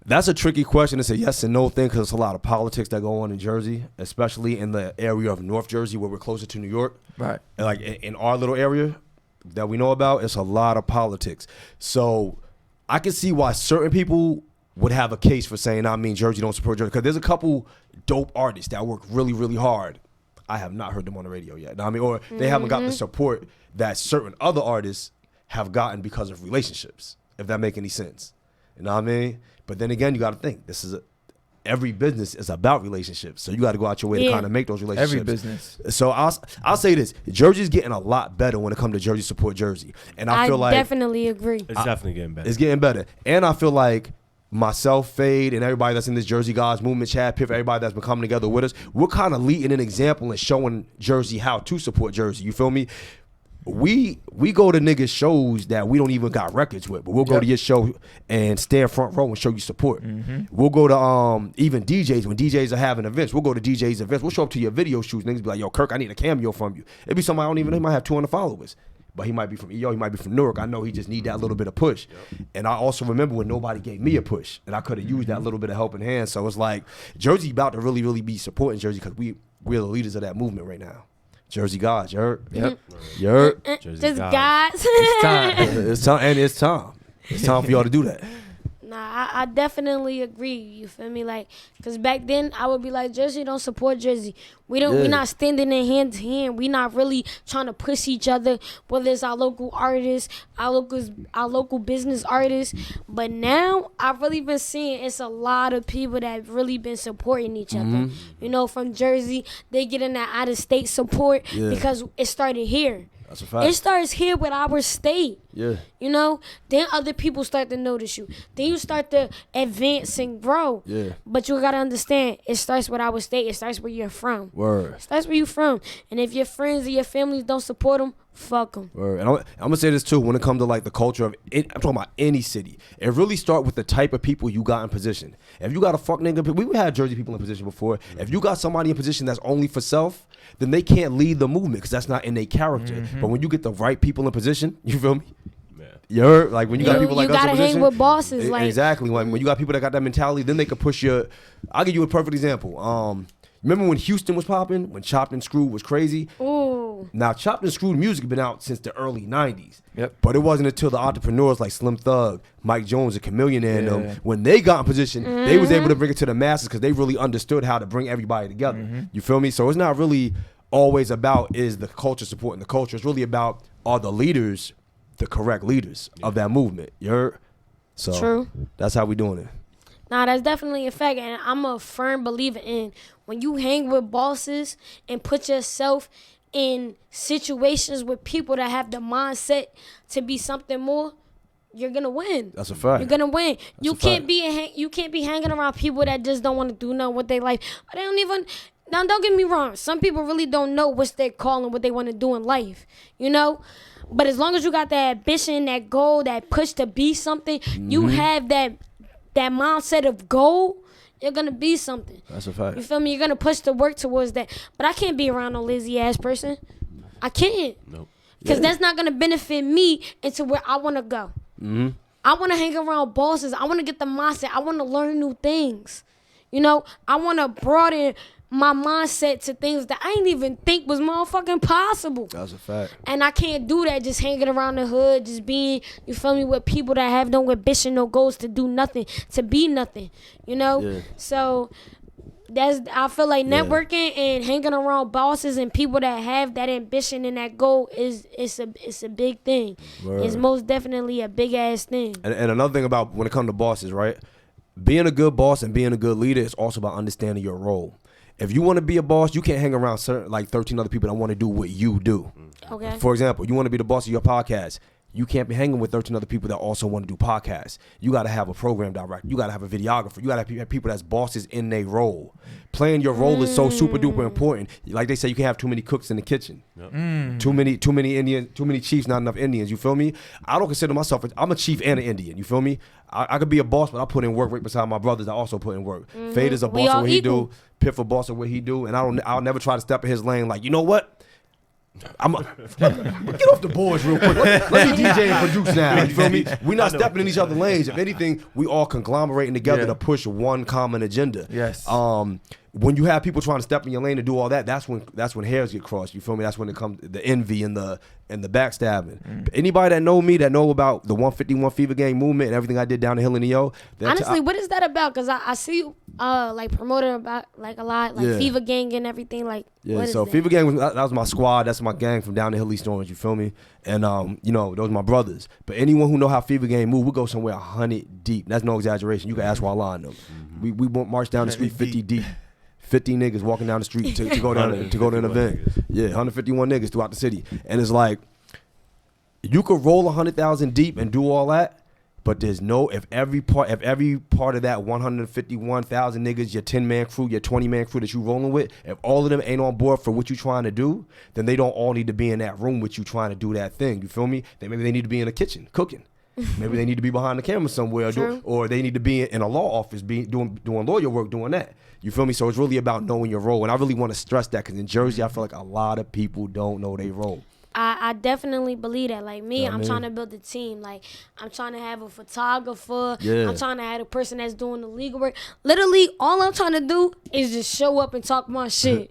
That's a tricky question. It's a yes and no thing, because there's a lot of politics that go on in Jersey, especially in the area of North Jersey where we're closer to New York. Right. And like in our little area that we know about, it's a lot of politics. So I can see why certain people would have a case for saying, I mean, Jersey don't support Jersey, because there's a couple dope artists that work really, really hard. I have not heard them on the radio yet. I mean, or they haven't gotten the support that certain other artists have gotten because of relationships, if that make any sense. You know what I mean? But then again, you got to think, every business is about relationships. So you got to go out your way to kind of make those relationships. Every business. So I'll say this: Jersey's getting a lot better when it comes to Jersey support Jersey, and I feel like definitely agree. It's definitely getting better. it's getting better. And I feel like myself, Fade, and everybody that's in this Jersey Guys movement, Chad Piff, everybody that's been coming together with us, we're kind of leading an example and showing Jersey how to support Jersey. You feel me? We go to niggas shows that we don't even got records with, but we'll go to your show and stand front row and show you support. We'll go to even DJs when DJs are having events. We'll go to DJs events. We'll show up to your video shoots. Niggas be like, yo, Kirk, I need a cameo from you. It'd be somebody I don't even know. He might have 200 followers, but he might be from EO. He might be from Newark. I know he just need that little bit of push. And I also remember when nobody gave me a push, and I could have used that little bit of helping hand. So it's like Jersey about to really, really be supporting Jersey, because we're the leaders of that movement right now. Jersey Guys, you heard? Yep. You heard? Jersey Just guys. guys. It's time. It's time, and it's time. It's time for y'all to do that. Nah, Nah, I definitely agree. You feel me? Like, cause back then I would be like, Jersey don't support Jersey. We not standing in hand to hand. We not really trying to push each other. Whether it's our local artists, our local business artists. But now I've really been seeing it's a lot of people that have really been supporting each other. You know, from Jersey, they getting that out of state support because it started here. That's a fact. It starts here with our state. Yeah. You know, then other people start to notice you. Then you start to advance and grow. Yeah. But you gotta understand, it starts with our state. It starts where you're from. Word. It starts where you're from. And if your friends or your families don't support them, fuck them. Word. And I'm gonna say this too. When it comes to like the culture of it, I'm talking about any city. It really start with the type of people you got in position. If you got a fuck nigga, we had Jersey people in position before. If you got somebody in position that's only for self, then they can't lead the movement because that's not in their character. But when you get the right people in position, you feel me? You heard? Like when you got people like us in position. You gotta hang with bosses. Exactly. When you got people that got that mentality, then they could push your. I'll give you a perfect example. Remember when Houston was popping? When Chopped and Screwed was crazy? Ooh. Now, Chopped and Screwed music has been out since the early 90s. Yep. But it wasn't until the entrepreneurs like Slim Thug, Mike Jones, and Chameleon and them, when they got in position, they was able to bring it to the masses because they really understood how to bring everybody together. You feel me? So it's not really always about is the culture supporting the culture. It's really about are the leaders the correct leaders of that movement. You heard? So True. That's how we doing it. Nah, that's definitely a fact. And I'm a firm believer in when you hang with bosses and put yourself in situations with people that have the mindset to be something more, you're gonna win. That's a fact. You're gonna win. You can't be hanging around people that just don't want to do nothing with their life. They don't even. Now, don't get me wrong. Some people really don't know what's their calling, what they want to do in life. You know. But as long as you got that ambition, that goal, that push to be something, you have that mindset of goal, you're going to be something. That's a fact. You feel me? You're going to push to work towards that. But I can't be around no lazy-ass person. I can't. Nope. Because that's not going to benefit me into where I want to go. I want to hang around bosses. I want to get the mindset. I want to learn new things. You know, I want to broaden my mindset to things that I didn't even think was motherfucking possible. That's a fact. And I can't do that just hanging around the hood, just being, you feel me, with people that have no ambition, no goals to do nothing, to be nothing, you know? Yeah. So I feel like networking and hanging around bosses and people that have that ambition and that goal it's a big thing. Word. It's most definitely a big ass thing. And another thing about when it comes to bosses, right? Being a good boss and being a good leader is also about understanding your role. If you want to be a boss, you can't hang around like 13 other people that want to do what you do. Okay. For example, you want to be the boss of your podcast. You can't be hanging with 13 other people that also want to do podcasts. You got to have a program director. You got to have a videographer. You got to have people that's bosses in their role. Playing your role is so super duper important. Like they say, you can't have too many cooks in the kitchen. Yep. Too many Indians, too many chiefs, not enough Indians. You feel me? I don't consider myself. I'm a chief and an Indian. You feel me? I could be a boss, but I put in work right beside my brothers. I also put in work. Fade is a boss of what he do. Piff a boss of what he do, and I'll never try to step in his lane. Like, you know what? Get off the boards real quick. Let me DJ and produce now. You feel me? We're not stepping in each other's lanes. If anything, we all conglomerating together to push one common agenda. Yes. When you have people trying to step in your lane to do all that, that's when hairs get crossed. You feel me? That's when it comes the envy and the backstabbing. Anybody that know me, that know about the 151 Fever Gang movement and everything I did down the hill in EO. Honestly, what is that about? Because I see you like promoting about like a lot, like Fever Gang and everything. Like, what is so that? Fever Gang that was my squad. That's my gang from down the hill East Orange. You feel me? And those are my brothers. But anyone who know how Fever Gang move, we go somewhere 100 deep. That's no exaggeration. You can ask Walla and them. We won't march down the street 50 deep. 50 niggas walking down the street to go down to go to an event. Yeah, 151 niggas throughout the city. And it's like, you could roll 100,000 deep and do all that, but there's no, if every part of that 151,000 niggas, your 10-man crew, your 20-man crew that you rolling with, if all of them ain't on board for what you trying to do, then they don't all need to be in that room with you trying to do that thing. You feel me? Maybe they need to be in the kitchen cooking. Maybe they need to be behind the camera somewhere, or they need to be in a law office, doing lawyer work, doing that. You feel me? So it's really about knowing your role, and I really want to stress that because in Jersey, I feel like a lot of people don't know their role. I definitely believe that. Like me, Yeah, I'm man. trying to build a team. Like I'm trying to have a photographer. Yeah. I'm trying to have a person that's doing the legal work. Literally, all I'm trying to do is just show up and talk my shit.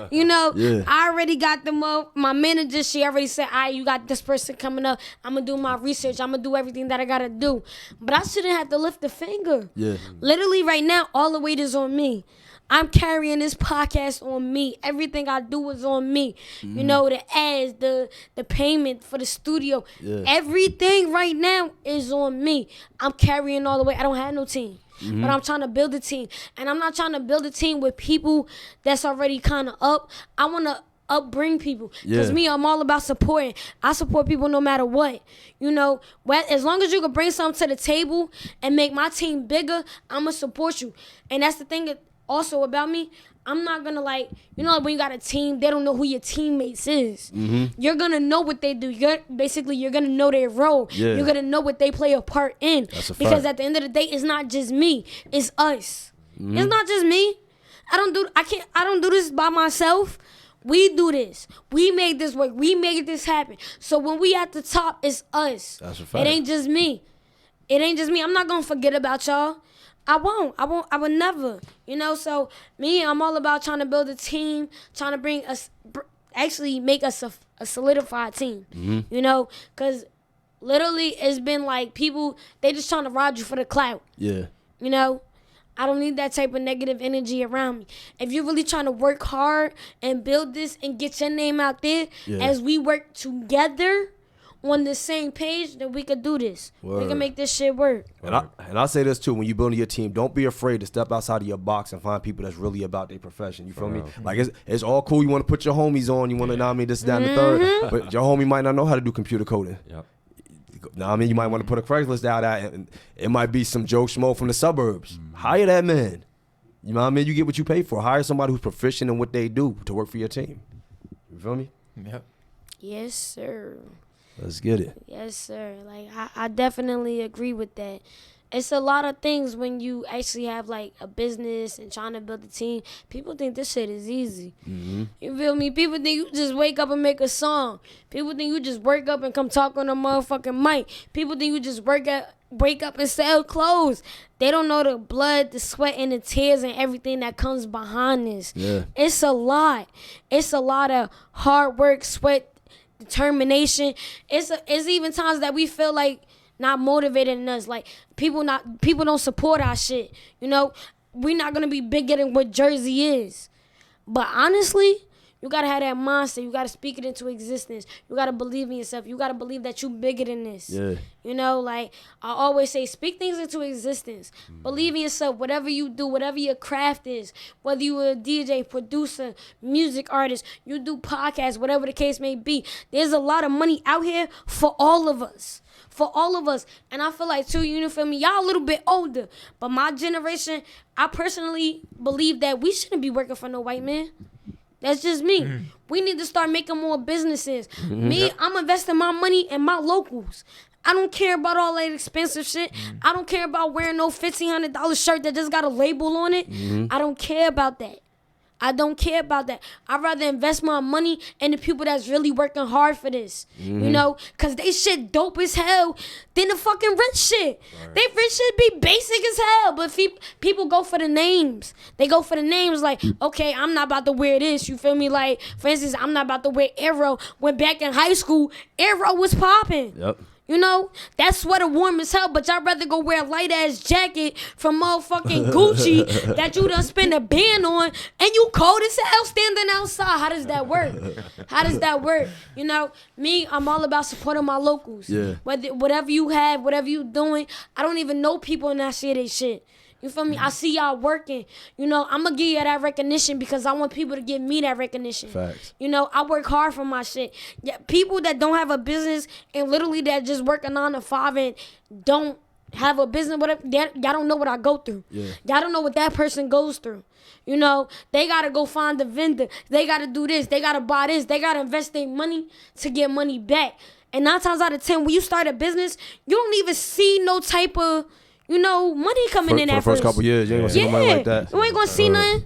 You know, Yeah. I already got them up. My manager, she already said, "All right, you got this person coming up. I'm gonna do my research. I'm gonna do everything that I gotta do." But I shouldn't have to lift a finger. Yeah. Literally, right now, all the weight is on me. I'm carrying this podcast on me. Everything I do is on me. You know, the ads, the payment for the studio. Yeah. Everything right now is on me. I'm carrying all the way. I don't have no team. But I'm trying to build a team. And I'm not trying to build a team with people that's already kind of up. I want to upbring people. Because Yeah. me, I'm all about supporting. I support people no matter what. You know, as long as you can bring something to the table and make my team bigger, I'm going to support you. And that's the thing that also about me, I'm not gonna like when you got a team, they don't know who your teammates is. You're gonna know what they do. You're gonna know their role. Yeah. You're gonna know what they play a part in. That's a because fact. at the end of the day, it's not just me. It's us. It's not just me. I don't do this by myself. We do this. We made this work. We made this happen. So when we at the top, it's us. That's a fact. It ain't just me. It ain't just me. I'm not gonna forget about y'all. I won't. I would never. You know, so me, I'm all about trying to build a team, trying to bring us, actually make us a solidified team. You know, because literally it's been like people, they just trying to ride you for the clout. Yeah. You know, I don't need that type of negative energy around me. If you're really trying to work hard and build this and get your name out there, Yeah. as we work together on the same page, then we could do this. We Word. can make this shit work. And I'll say this too: when you're building your team, don't be afraid to step outside of your box and find people that's really about their profession. You feel me? Like it's all cool. You want to put your homies on. You want to know what I mean, this, that, and the third. But your homie might not know how to do computer coding. Yep. Know what I mean, you might want to put a Craigslist out there, and it might be some Joe Schmo from the suburbs. Hire that man. You know what I mean? You get what you pay for. Hire somebody who's proficient in what they do to work for your team. You feel me? Yep. Yes, sir. Let's get it. Yes, sir. Like I definitely agree with that. It's a lot of things when you actually have like a business and trying to build a team. People think this shit is easy. You feel me? People think you just wake up and make a song. People think you just wake up and come talk on a motherfucking mic. People think you just wake up and sell clothes. They don't know the blood, the sweat, and the tears and everything that comes behind this. Yeah. It's a lot. It's a lot of hard work, sweat, determination. It's even times that we feel like not motivated in us. Like people don't support our shit. You know, we're not gonna be bigger than what Jersey is. But honestly, you gotta have that mindset. You gotta speak it into existence. You gotta believe in yourself. You gotta believe that you bigger than this. Yeah. You know, like I always say, speak things into existence. Believe in yourself. Whatever you do, whatever your craft is, whether you are a DJ, producer, music artist, you do podcasts, whatever the case may be. There's a lot of money out here for all of us. For all of us. And I feel like, too, you feel me? Y'all a little bit older. But my generation, I personally believe that we shouldn't be working for no white man. That's just me. We need to start making more businesses. Me, I'm investing my money in my locals. I don't care about all that expensive shit. I don't care about wearing no $1,500 shirt that just got a label on it. I don't care about that. I don't care about that. I'd rather invest my money in the people that's really working hard for this. You know? Because they shit dope as hell than the fucking rich shit. Right. They rich shit be basic as hell. But people go for the names. They go for the names like, okay, I'm not about to wear this. You feel me? Like, for instance, I'm not about to wear Arrow. When back in high school, Arrow was popping. Yep. You know, that sweater warm as hell, but y'all rather go wear a light-ass jacket from motherfucking Gucci that you done spend a band on, and you cold as hell standing outside. How does that work? How does that work? You know, me, I'm all about supporting my locals. Yeah. Whatever you have, whatever you doing, I don't even know people and I see they shit. You feel me? I see y'all working. You know, I'm going to give you that recognition because I want people to give me that recognition. Facts. You know, I work hard for my shit. Yeah, people that don't have a business and literally that just work a 9 to 5 and don't have a business, whatever, y'all don't know what I go through. Yeah. Y'all don't know what that person goes through. You know, they got to go find the vendor. They got to do this. They got to buy this. They got to invest their money to get money back. And 9 times out of 10, when you start a business, you don't even see no type of, you know, money coming in for at the first couple years, you ain't gonna see nobody like that. You ain't gonna see nothing.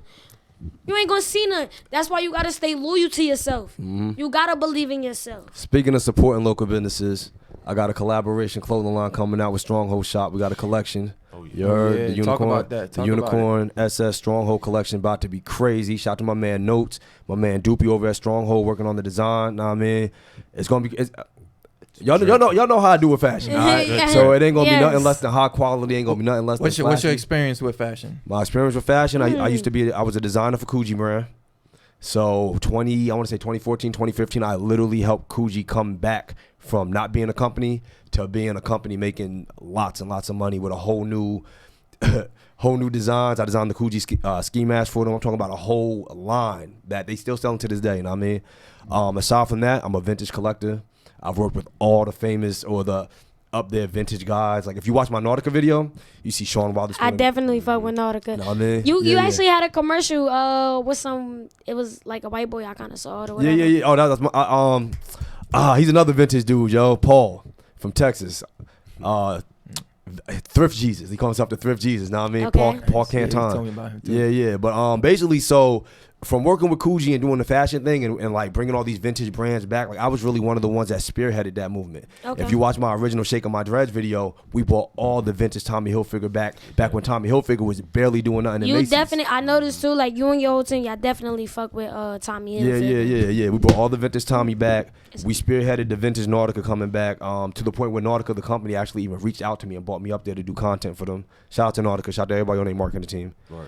You ain't gonna see none. That's why you gotta stay loyal to yourself. You gotta believe in yourself. Speaking of supporting local businesses, I got a collaboration clothing line coming out with Stronghold Shop. We got a collection. Oh, yeah. You heard Yeah, the talk unicorn, about that. the Talk unicorn SS Stronghold collection about to be crazy. Shout out to my man Notes, my man Doopy over at Stronghold working on the design. Know what I mean, it's gonna be. Y'all know how I do with fashion. All right? Yeah. So it ain't gonna be Yes. nothing less than high quality. Ain't gonna be nothing less What's than your flashy. experience with fashion? My experience with fashion, I used to be, I was a designer for Coogee brand. So 2014, 2015, I literally helped Coogee come back from not being a company to being a company making lots and lots of money with a whole new designs. I designed the Coogee ski mask for them. I'm talking about a whole line that they still selling to this day, you know what I mean? Aside from that, I'm a vintage collector. I've worked with all the famous or the up there vintage guys. Like if you watch my Nautica video, you see Sean Wilder. I definitely fuck with Nautica. Know what I mean? You actually had a commercial with some. It was like a white boy I kind of saw it or whatever. Yeah. Oh, that's my he's another vintage dude, yo. Paul from Texas. Thrift Jesus. He calls himself the Thrift Jesus. Know what I mean? Okay. Paul Yeah, he Canton. told me about him too. Yeah. But basically, so from working with Coogee and doing the fashion thing and like bringing all these vintage brands back, like I was really one of the ones that spearheaded that movement. Okay. If you watch my original Shake of My Dreads video, we brought all the vintage Tommy Hilfiger back when Tommy Hilfiger was barely doing nothing in You Macy's. definitely, I noticed too. Like you and your whole team, y'all definitely fuck with Tommy Hilfiger. Yeah. We brought all the vintage Tommy back. We spearheaded the vintage Nautica coming back to the point where Nautica, the company, actually even reached out to me and brought me up there to do content for them. Shout out to Nautica. Shout out to everybody on their marketing team. Right.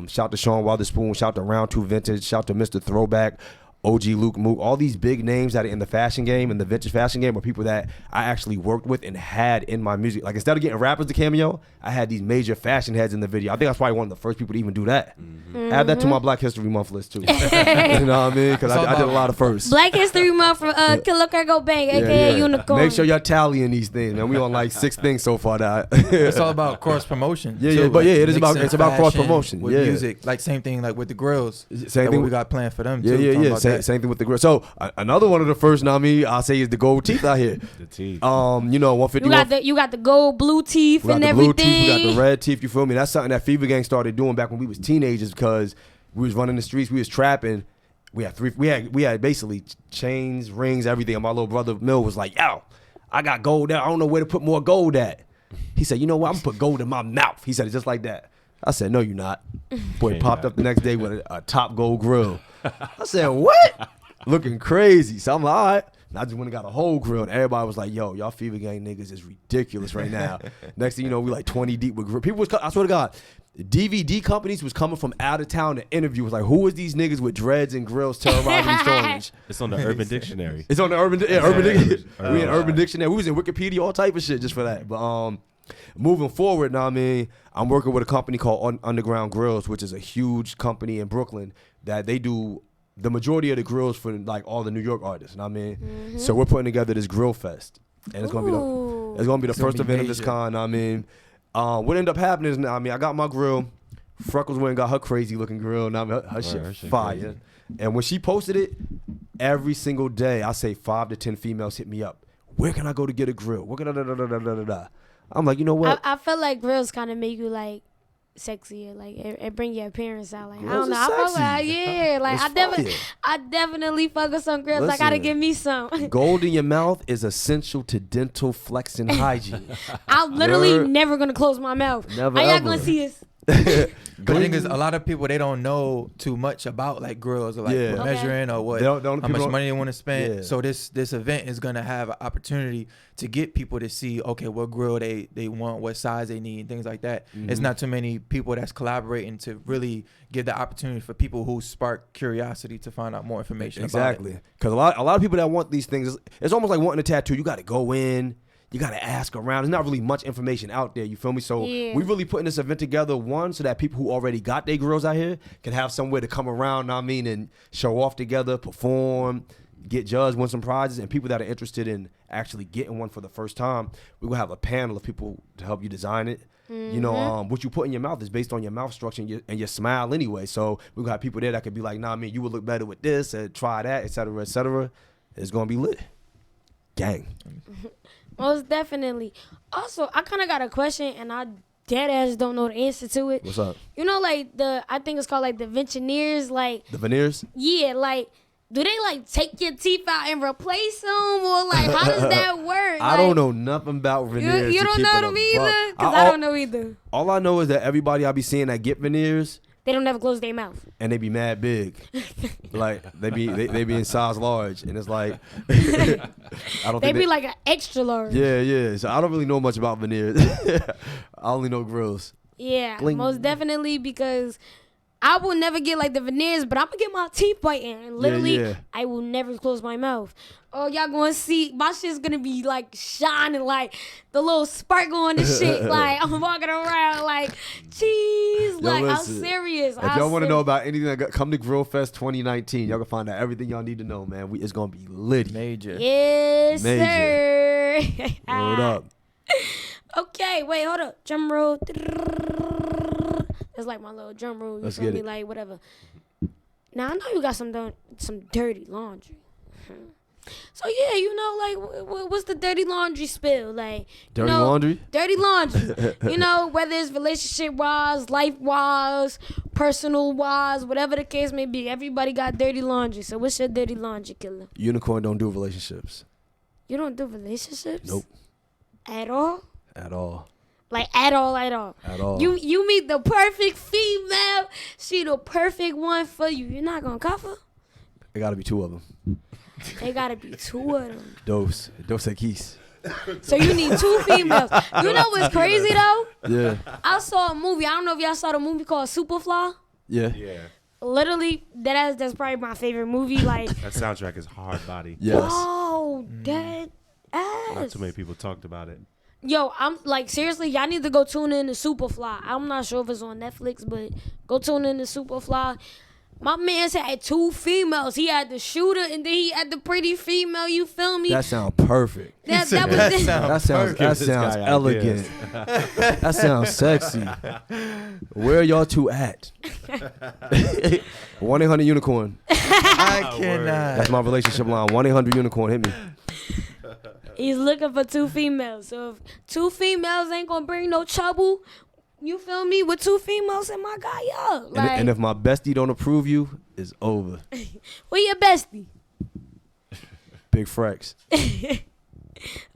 Shout out to Sean Witherspoon. Shout out to Round 2 Vintage. Shout out to Mr. Throwback. OG Luke Mook, all these big names that are in the fashion game and the vintage fashion game are people that I actually worked with and had in my music. Like instead of getting rappers to cameo, I had these major fashion heads in the video. I think that's probably one of the first people to even do that. Add that to my Black History Month list too. You know what I mean? Because I did a lot of firsts. Black History Month from Killa Kherk Cobain, aka Unicorn. Make sure y'all tallying these things, man. We on like 6 things so far now. It's all about cross promotion. Yeah, but it is about cross promotion. With music, like same thing like with the grills. Same thing we got planned for them Yeah, too. Talking about that. Same thing with the grill. So another one of the first, I'll say is the gold teeth out here. The teeth. 150. You got the gold blue teeth We got and the everything. blue teeth, we got the red teeth. You feel me? That's something that Fever Gang started doing back when we was teenagers because we was running the streets, we was trapping. We had basically chains, rings, everything. And my little brother Mill was like, "Yo, I got gold there. I don't know where to put more gold at." He said, "You know what? I'm gonna put gold in my mouth." He said it just like that. I said, "No, you're not." Boy popped up the next day with a top gold grill. I said, "What?" Looking crazy. So I'm like, all right. And I just went and got a whole grill. And everybody was like, yo, y'all Fever Gang niggas is ridiculous right now. Next thing you know, we like 20 deep with grill. People was, I swear to God, DVD companies was coming from out of town to interview. Was like, who is these niggas with dreads and grills terrorizing East Orange? It's on the Urban Dictionary. It's on the Urban Dictionary. We in Urban Dictionary. We was in Wikipedia, all type of shit just for that. But moving forward, now I'm working with a company called Underground Grills, which is a huge company in Brooklyn that they do the majority of the grills for like all the New York artists. So we're putting together this grill fest, and it's gonna be the first event of this kind. What ended up happening is I got my grill. Freckles went and got her crazy looking grill. Her shit fire. Crazy. And when she posted it, every single day I say 5 to 10 females hit me up. Where can I go to get a grill? Where can I I'm like, you know what? I feel like grills kind of make you like sexier, like it bring your appearance out. Like Grills I don't know, are sexy. like I definitely fuck with some grills. I gotta give me some. Gold in your mouth is essential to dental flex and hygiene. I'm literally never gonna close my mouth. Never Are y'all ever. gonna see us? The thing is, a lot of people, they don't know too much about like grills or like Yeah. what Okay. measuring or what They don't- how people much don't- money they want to spend. Yeah. So this event is gonna have an opportunity to get people to see, okay, what grill they want, what size they need, things like that. It's not too many people that's collaborating to really give the opportunity for people who spark curiosity to find out more information about it. Exactly. Because a lot of people that want these things, it's almost like wanting a tattoo. You got to go in. You got to ask around. There's not really much information out there. You feel me? So Yeah. we really putting this event together, one, so that people who already got their grills out here can have somewhere to come around, and show off together, perform, get judged, win some prizes. And people that are interested in actually getting one for the first time, we're going to have a panel of people to help you design it. What you put in your mouth is based on your mouth structure and your smile anyway. So we're going to have people there that could be like, you would look better with this, try that, et cetera, et cetera. It's going to be lit. Gang. Most definitely. Also, I kind of got a question, and I dead ass don't know the answer to it. What's up? You know, like I think it's called like the veneers. Like, The veneers? yeah, like, do they like take your teeth out and replace them, or like how does that work? I don't know nothing about veneers. You to don't keep know it them a either, buck. cause I don't know either. All I know is that everybody I be seeing that get veneers, They don't ever close their mouth. and they be mad big. Like they be in size large, and it's like I don't They think be like an extra large. yeah. So I don't really know much about veneers. I only know grills. Yeah, Bling. most definitely, because I will never get like the veneers, but I'm gonna get my teeth whitened. And literally, yeah. I will never close my mouth. Oh, y'all gonna see my shit's gonna be like shining, like the little sparkle on the shit. Like I'm walking around like, cheese. Like listen, I'm serious. If y'all want to know about anything that come to Grill Fest 2019, y'all can find out everything y'all need to know, man. It's gonna be litty. Major. Yes, Major. sir. Word up. Okay, wait, hold up. Drum roll. That's like my little drum roll. You Let's feel get me? it. Like whatever. Now I know you got some dirty laundry. So yeah, you know, like what's the dirty laundry spill? Like Dirty you know, laundry? Dirty laundry. You know, whether it's relationship wise, life wise, personal wise, whatever the case may be, everybody got dirty laundry. So what's your dirty laundry, Killer? Unicorn don't do relationships. You don't do relationships? Nope. At all? At all. Like at all, at all. At all. You meet the perfect female. She the perfect one for you. You're not gonna cuff her. It gotta be two of them. They gotta be two of them. Dos Equis. So you need two females. You know what's crazy though? Yeah. I saw a movie. I don't know if y'all saw the movie called Superfly. Yeah. Yeah. Literally, that's probably my favorite movie. Like, That soundtrack is hard body. Yes. oh, that Not ass. too many people talked about it. Yo, I'm like, seriously, y'all need to go tune in to Superfly. I'm not sure if it's on Netflix, but go tune in to Superfly. My man's had two females. He had the shooter and then he had the pretty female. You feel me? That sounds perfect. That was it. That sounds Give this guy elegant. ideas. That sounds sexy. Where are y'all two at? 1-800-UNICORN. I cannot. That's my relationship line. 1-800-UNICORN. Hit me. He's looking for two females. So if two females ain't gonna bring no trouble, you feel me? With two females and my guy up. Like, And if my bestie don't approve you, it's over. we your bestie. Big Frex.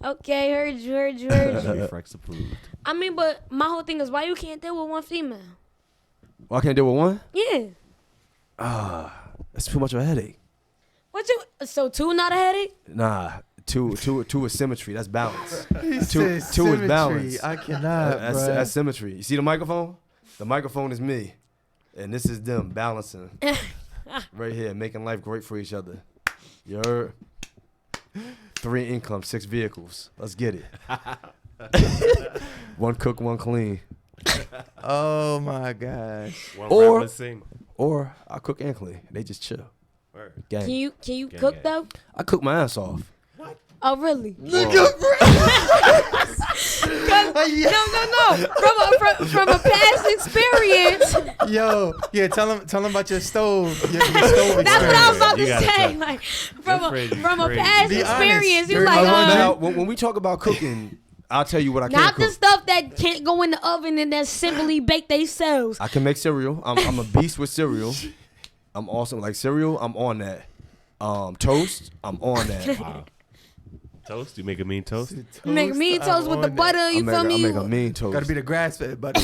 Okay, heard you. Frex approved. I mean, but my whole thing is why you can't deal with one female? Well, I can't deal with one? Yeah. That's too much of a headache. What you? So two not a headache? Nah. Two is symmetry. That's balance. He Two said is balance. symmetry. I cannot, That's symmetry. You see the microphone? The microphone is me. And this is them balancing. Right here, making life great for each other. You heard? 3 income, 6 vehicles. Let's get it. 1 cook, 1 clean. Oh my gosh. One Or- rapper sing. Or I cook and clean. They just chill. Word. Gang. Can you Yeah, cook yeah. though? I cook my ass off. Oh really? Whoa. No. From a past experience. Yo, yeah, tell him about your stove. Your stove That's what I was about You to gotta say. tell- Like Fred, you from a crazy. past Be honest. experience, you Dirty like laundry. Now, when we talk about cooking, I'll tell you what I can't not the cook. stuff that can't go in the oven and that simply bake themselves. I can make cereal. I'm a beast with cereal. I'm awesome. Like cereal, I'm on that. Toast, I'm on that. Wow. Toast? You make a mean toast? Make mean toast with the butter. You feel I me? make a mean toast. Gotta be the grass fed, but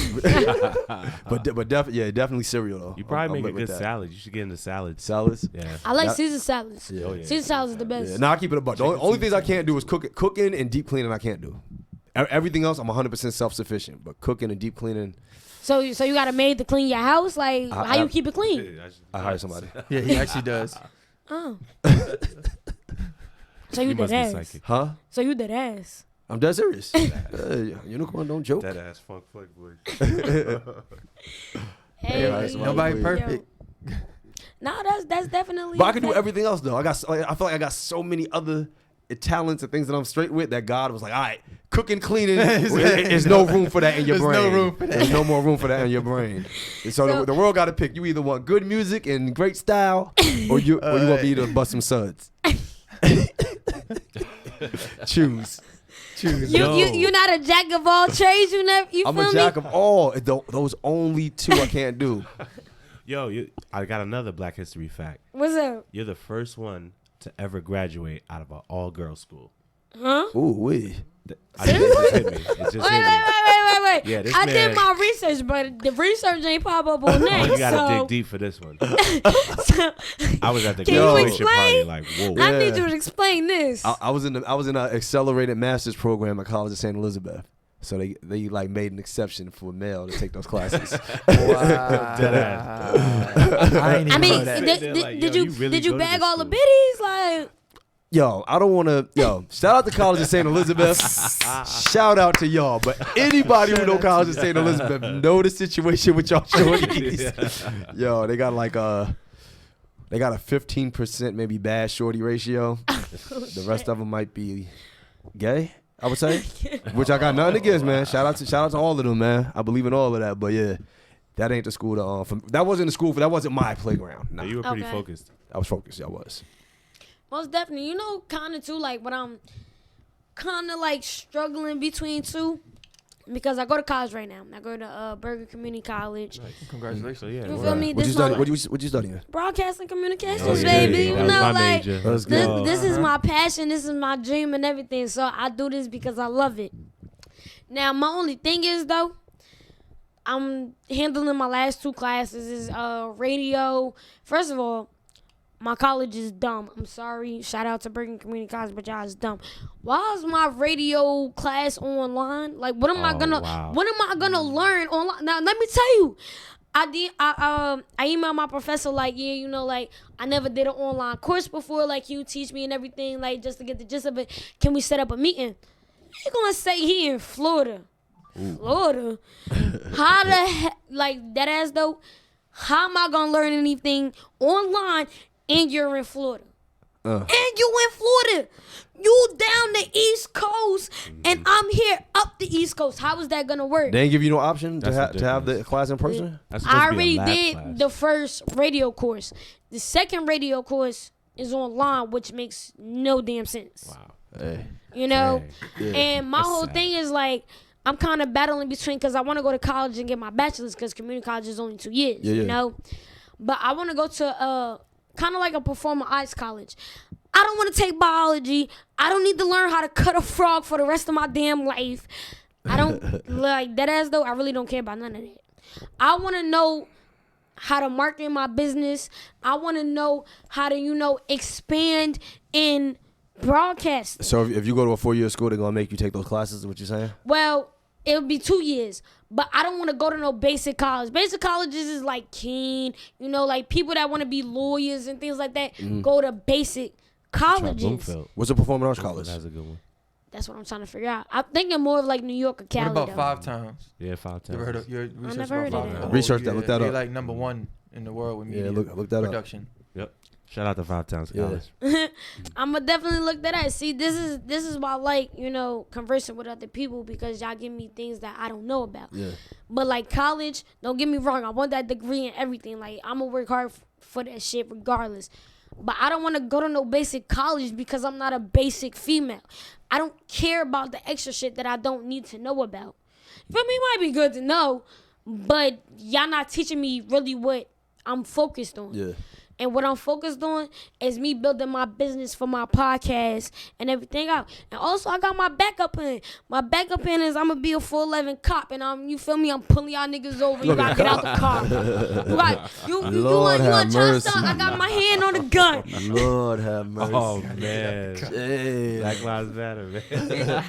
but definitely cereal though. You probably I'm make a lit with good that. salad. You should get into salads. Salads. Yeah. I like Yeah. Caesar salads. Yeah. Oh, yeah. Caesar salads is the best. Yeah, now I keep it a buck. The only things I can't do is cooking and deep cleaning. I can't do. Everything else, I'm 100% self-sufficient. But cooking and deep cleaning, So you got a maid to clean your house? Like how you I- keep it clean? I hire somebody. yeah, he actually does. Oh. So you You dead must be ass. psychic. Huh? So you dead ass. I'm dead serious. Unicorn don't joke. That ass funk boy. Hey, right, somebody Nobody please. perfect. Nah, that's definitely. But I can do everything else though. I feel like I got so many other talents and things that I'm straight with that God was like, all right, cooking, cleaning. There's no room for that in your There's brain. no room for that. There's no more room for that in your brain. And so the world got to pick. You either want good music and great style, or you want me to bust some suds. Choose. choose. You not a jack of all trades. You I'm feel a me? jack of all. Those only two I can't do. Yo, I got another Black History fact. What's up? You're the first one to ever graduate out of an all-girls school. Huh? Ooh, wee. It just hit me. It just hit me. Wait. Yeah, this I man- did my research, but the research ain't pop up on that. Oh, you gotta so, dig deep for this one. so, I was at the Can you graduation party, explain? like, whoa. I need you to explain this. I was in an accelerated master's program at College of St. Elizabeth. So they like made an exception for male to take those classes. Wow. I ain't even know that. Did you bag all the biddies? Like, Yo, I don't want to. Yo, shout out to College of St. Elizabeth. Shout out to y'all. But anybody who know College of St. Elizabeth know the situation with y'all shorties. Yo, they got like a 15% maybe bad shorty ratio. The rest of them might be gay, I would say. Which I got nothing against, man. Shout out to all of them, man. I believe in all of that. But yeah, that ain't the school that wasn't the school that wasn't my playground. Nah. You were pretty focused. I was focused. I was. most definitely. You know, kind of too, like, when I'm kind of, like, struggling between two, because I go to college right now. I go to Berger Community College. Nice. Congratulations. So, yeah. You feel me? What you study? What you studying? Broadcasting communications, Oh, yeah. baby. That You was know, my like, major. Let's go. this is my passion. This is my dream and everything. So I do this because I love it. Now, my only thing is, though, I'm handling my last two classes is radio. First of all, my college is dumb. I'm sorry. Shout out to Bergen Community College, but y'all is dumb. Why is my radio class online? Like, what am I gonna learn online? Now, let me tell you. I emailed my professor, like, yeah, you know, like, I never did an online course before, like, you teach me and everything, like, just to get the gist of it. Can we set up a meeting? He gonna say he in Florida. Ooh. Florida? How the heck, like, that ass though, how am I gonna learn anything online and you're in Florida? And you in Florida. You down the East Coast and I'm here up the East Coast. How is that gonna work? They ain't give you no option to That's have the class in person? I already did the first radio course. The second radio course is online, which makes no damn sense. Wow. Hey. You know? Yeah. And my That's whole sad. thing is, like, I'm kind of battling between, because I want to go to college and get my bachelor's, because community college is only 2 years, you know? But I want to go to kind of like a performing arts college. I don't want to take biology. I don't need to learn how to cut a frog for the rest of my damn life. I don't, like, that ass though, I really don't care about none of that. I want to know how to market my business. I want to know how to, you know, expand in broadcasting. So if you go to a 4-year school, they're gonna make you take those classes, is what you're saying? Well, it would be 2 years, but I don't want to go to no basic college. Basic colleges is like Keene, you know, like people that want to be lawyers and things like that go to basic colleges. Bloomfield. What's a performing arts college? That's a good one. That's what I'm trying to figure out. I'm thinking more of like New York or Cali. What about though. 5 towns? Yeah, 5 You ever heard times. of your research never heard about of 5 that. towns? Research that, look that they up. like #1 in the world with media look that up. production. Yep. Shout out to 5 times Yeah. college. I'ma definitely look that up. See, this is why I like, you know, conversing with other people, because y'all give me things that I don't know about. Yeah. But like college, don't get me wrong, I want that degree and everything. Like, I'm gonna work hard for that shit regardless. But I don't want to go to no basic college because I'm not a basic female. I don't care about the extra shit that I don't need to know about. For me, it might be good to know, but y'all not teaching me really what I'm focused on. Yeah. And what I'm focused on is me building my business for my podcast and everything out. And also, I got my backup plan. My backup plan is I'm going to be a 411 cop. And you feel me? I'm pulling y'all niggas over. You got to get out the car. You Lord want have to try mercy. something? I got my hand on the gun. Lord have mercy. Oh, man. Hey. Black Lives Matter, man.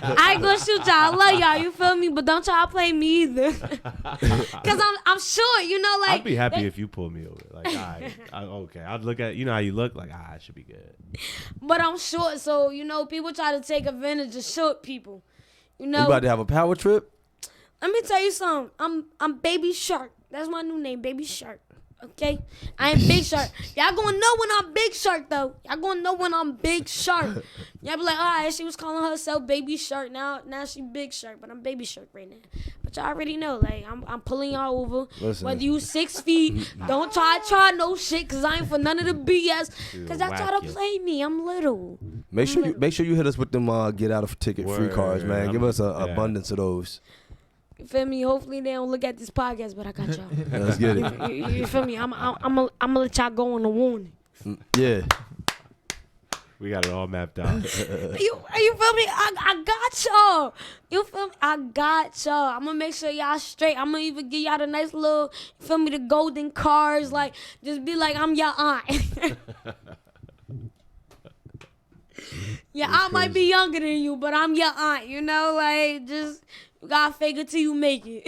I ain't going to shoot y'all. I love y'all. You feel me? But don't try to play me either. Because I'm sure, you know, like. I'd be happy if you pulled me over. Like, all right, okay. I'd look at, you know how you look? Like, it should be good. But I'm short, so, you know, people try to take advantage of short people. You know. You about to have a power trip? Let me tell you something. I'm Baby Shark. That's my new name, Baby Shark. Okay? I ain't Big Shark. Y'all gonna know when I'm Big Shark, though. Y'all gonna know when I'm Big Shark. Y'all be like, all right, she was calling herself Baby Shark. Now she Big Shark, but I'm Baby Shark right now. But y'all already know, like, I'm pulling y'all over. Listen. Whether you 6 feet, don't try no shit, because I ain't for none of the BS. Because y'all try to Whack you. play me. I'm little. Make sure you hit us with them get out of ticket free cards, man. Give us an abundance of those. You feel me? Hopefully they don't look at this podcast, but I got y'all. Let's get it. You feel me? I'm gonna let y'all go on the warning. Yeah. We got it all mapped out. You feel me? I got y'all. You feel me? I got y'all. I'm gonna make sure y'all straight. I'm gonna even give y'all the nice little, you feel me, the golden cars. Like, just be like, I'm your aunt. Your aunt might be younger than you, but I'm your aunt. You know, like, just you gotta fake it till you make it.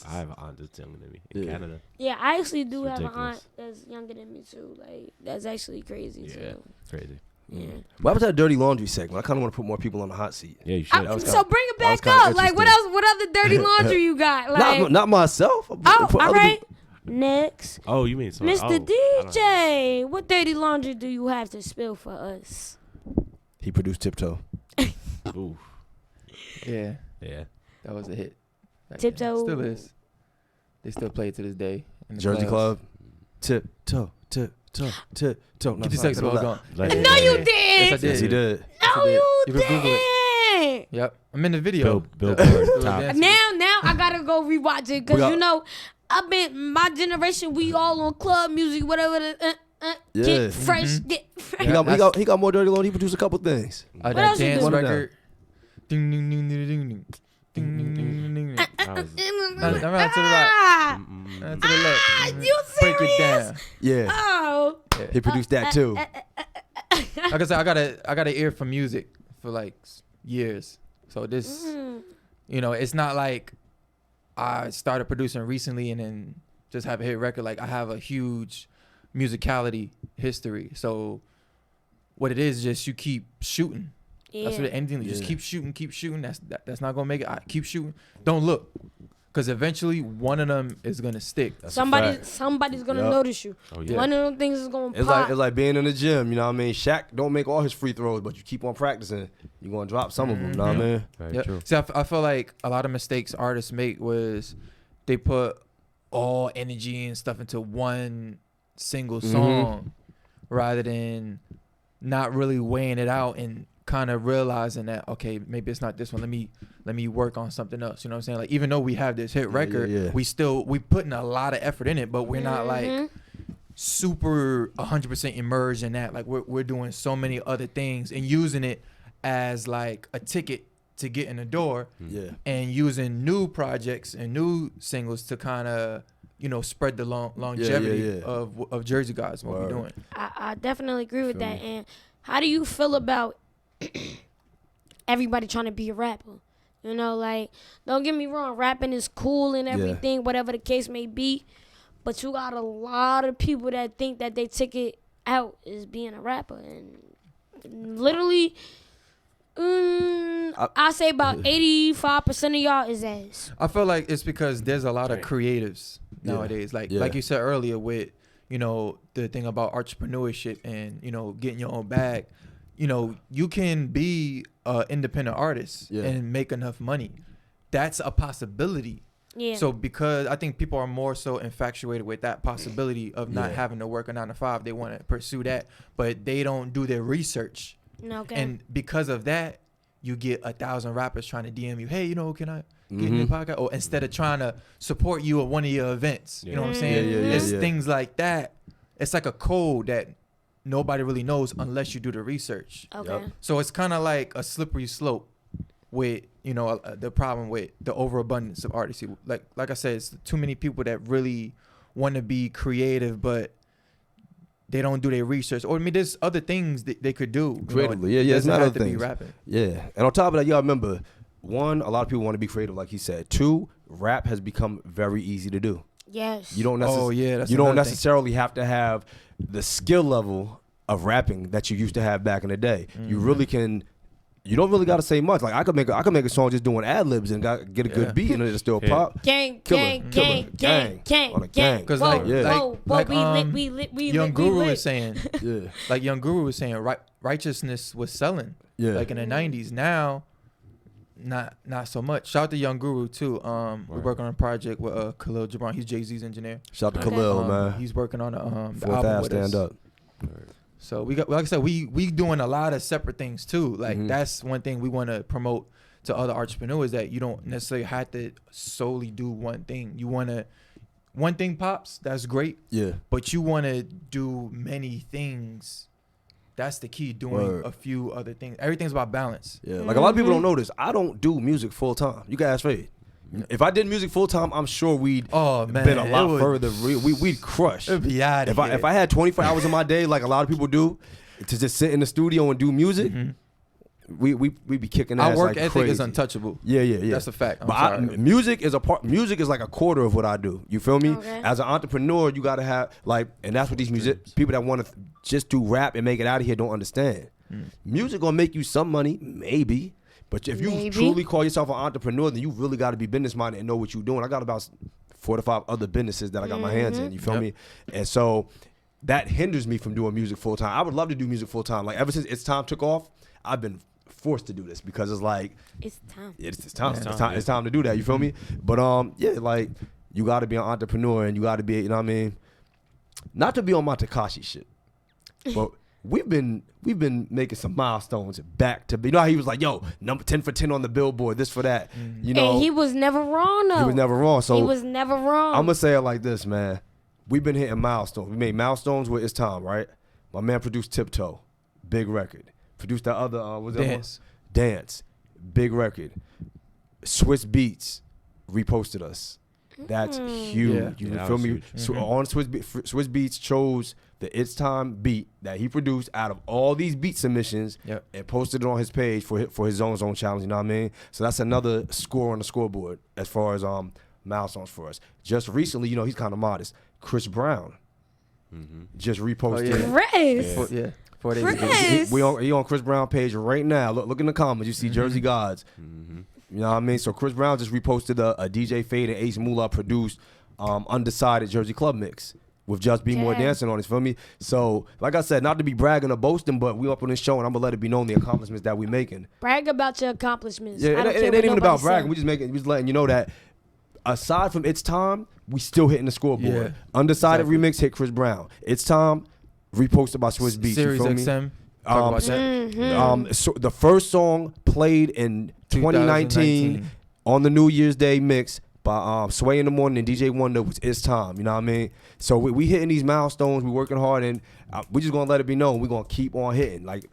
I have an aunt that's younger than me in Canada. Yeah, I actually do It's have an ridiculous. aunt that's younger than me too. Like, that's actually crazy too. Crazy. Yeah. What happened to that dirty laundry segment? I kind of want to put more people on the hot seat. Yeah, you should. So bring it that was back kinda up. Like, what interesting. else? What other dirty laundry you got? Like, Not myself. oh, For all other right. people. Next, Oh, you mean someone? Mr. DJ, what dirty laundry do you have to spill for us? He produced Tiptoe. Ooh. Yeah, Yeah. that was a hit. Back Tiptoe. then. Still is. They still play it to this day. In the Jersey clubs. Club. Tiptoe. No, Get the sorry, sex to the ball left. going. Legendary. No, you Yes, I did. did. Yes, he did. No, did. you You can Google did. Yep, I'm in the video. Billboard top. Yeah. Now I gotta go rewatch it We got- because you know I've been my generation. We all on club music, whatever. Yeah. Get fresh, get fresh. He got more dirty laundry. He produced a couple things. That else you dance do? record. Ding ding ding ding ding ding. Ding ding ding ding ding. That was- Now to the right. Ah, To the left. you Break it serious? down. Yeah. Oh, He produced that too. Like I said, I got an ear for music for like years. So this, you know, it's not like I started producing recently and then just have a hit record. Like I have a huge musicality history. So what it is just you keep shooting. That's what anything. Just keep shooting. That's not gonna make it. Keep shooting. Don't look, because eventually one of them is gonna stick. somebody's gonna Yup. notice you. Oh, yeah. One of them things is gonna It's pop. like being in the gym. You know what I mean? Shaq don't make all his free throws, but you keep on practicing. You're gonna drop some of them. You know what I mean? Very Yep. true. See, I feel like a lot of mistakes artists make was they put all energy and stuff into one single song rather than not really weighing it out and kind of realizing that, okay, maybe it's not this one. Let me work on something else. You know what I'm saying? Like, even though we have this hit record, yeah. we putting a lot of effort in it, but we're not like super 100% immersed in that. Like we're doing so many other things and using it as like a ticket to get in the door, Yeah. and using new projects and new singles to kind of, you know, spread the longevity yeah. of Jersey Guys, what we're Word. doing. I definitely agree with Feel that. me. And how do you feel about everybody trying to be a rapper? You know, like, don't get me wrong, rapping is cool and everything, whatever the case may be. But you got a lot of people that think that they ticket out is being a rapper. And literally, I say about 85% of y'all is ass. I feel like it's because there's a lot of creatives nowadays. Like you said earlier with, you know, the thing about entrepreneurship and, you know, getting your own bag. You know, you can be an independent artist and make enough money. That's a possibility. Yeah. So because I think people are more so infatuated with that possibility of not having to work a 9 to 5, they want to pursue that, but they don't do their research. Okay. And because of that, you get 1,000 rappers trying to DM you, hey, you know, can I get in your podcast? Or instead of trying to support you at one of your events, you know what I'm saying? It's things like that. It's like a code that nobody really knows unless you do the research. Okay. Yep. So it's kind of like a slippery slope with, you know, the problem with the overabundance of artists. Like I said, it's too many people that really want to be creative, but they don't do their research. Or I mean, there's other things that they could do Creatively, It it's doesn't not have other to be things. rapping. Yeah. And on top of that, y'all remember, one, a lot of people want to be creative, like he said. Two, rap has become very easy to do. Yes. You don't That's you don't another thing. necessarily have to have the skill level of rapping that you used to have back in the day. You really can. You don't really got to say much. Like I could make a song just doing ad libs and get a good beat and it'll still pop. Gang. On a gang. Because Young Guru was saying, Yeah. like Young Guru was saying, righteousness was selling. Yeah. Like in the 90s. Now, not so much. Shout out to Young Guru too. We're working on a project with Khalil Gibran. He's Jay-Z's engineer. Shout out to Khalil, man. He's working on the Fourth album half, with stand us. up. So we got, like I said, we doing a lot of separate things too. Like that's one thing we want to promote to other entrepreneurs, that you don't necessarily have to solely do one thing. You want to, one thing pops, that's great. Yeah. But you want to do many things. That's the key, doing a few other things. Everything's about balance. Yeah. Like a lot of people don't know this. I don't do music full time. You guys Fade. If I did music full time, I'm sure we'd been a lot further. We'd crush. It'd be out of If I had 24 hours in my day, like a lot of people do, to just sit in the studio and do music, we'd be kicking ass. Our work like ethic crazy. is untouchable. Yeah. That's a fact. But music is a part. Music is like a quarter of what I do. You feel me? Okay. As an entrepreneur, you gotta have like, and that's what these people that want to just do rap and make it out of here don't understand. Music gonna make you some money, maybe. But if you truly call yourself an entrepreneur, then you really got to be business minded and know what you're doing. I got about 4 to 5 other businesses that I got my hands in. You feel me? And so that hinders me from doing music full time. I would love to do music full time. Like ever since It's Time took off, I've been forced to do this because it's like It's time. It's time. It's time to do that. You feel me? But like you got to be an entrepreneur and you got to be, you know what I mean? Not to be on my Tekashi shit, but. We've been making some milestones back to, you know how he was like, yo, number 10 for 10 on the Billboard, this for that. You know, and he was never wrong though. He was never wrong. So he was never wrong. I'm gonna say it like this, man. We've been hitting milestones. We made milestones with It's Time, right? My man produced Tiptoe, big record. Produced that other Dance, big record. Swiss Beats reposted us. That's huge. You feel me? So on Swiss Beats chose the It's Time beat that he produced out of all these beat submissions and posted it on his page for his own challenge. You know what I mean? So that's another score on the scoreboard as far as milestones for us. Just recently, you know, he's kind of modest. Chris Brown just reposted. Chris. 4 days ago. He on Chris Brown page right now. Look in the comments. You see Jersey Gods. You know what I mean? So Chris Brown just reposted a DJ Fade and Ace Moolah produced Undecided Jersey Club mix with Just Be More dancing on it. Feel me? So like I said, not to be bragging or boasting, but we up on this show and I'm gonna let it be known the accomplishments that we making. Brag about your accomplishments. Yeah, it ain't even about bragging. We just letting you know that aside from It's Time, we still hitting the scoreboard. Yeah, Undecided remix hit Chris Brown. It's Time reposted by Swiss Beats. Series you feel XM. Me? So the first song played in 2019 on the New Year's Day mix by Sway in the Morning and DJ Wonder was It's Time. You know what I mean? So we hitting these milestones. We working hard and we just gonna let it be known. We gonna keep on hitting. Like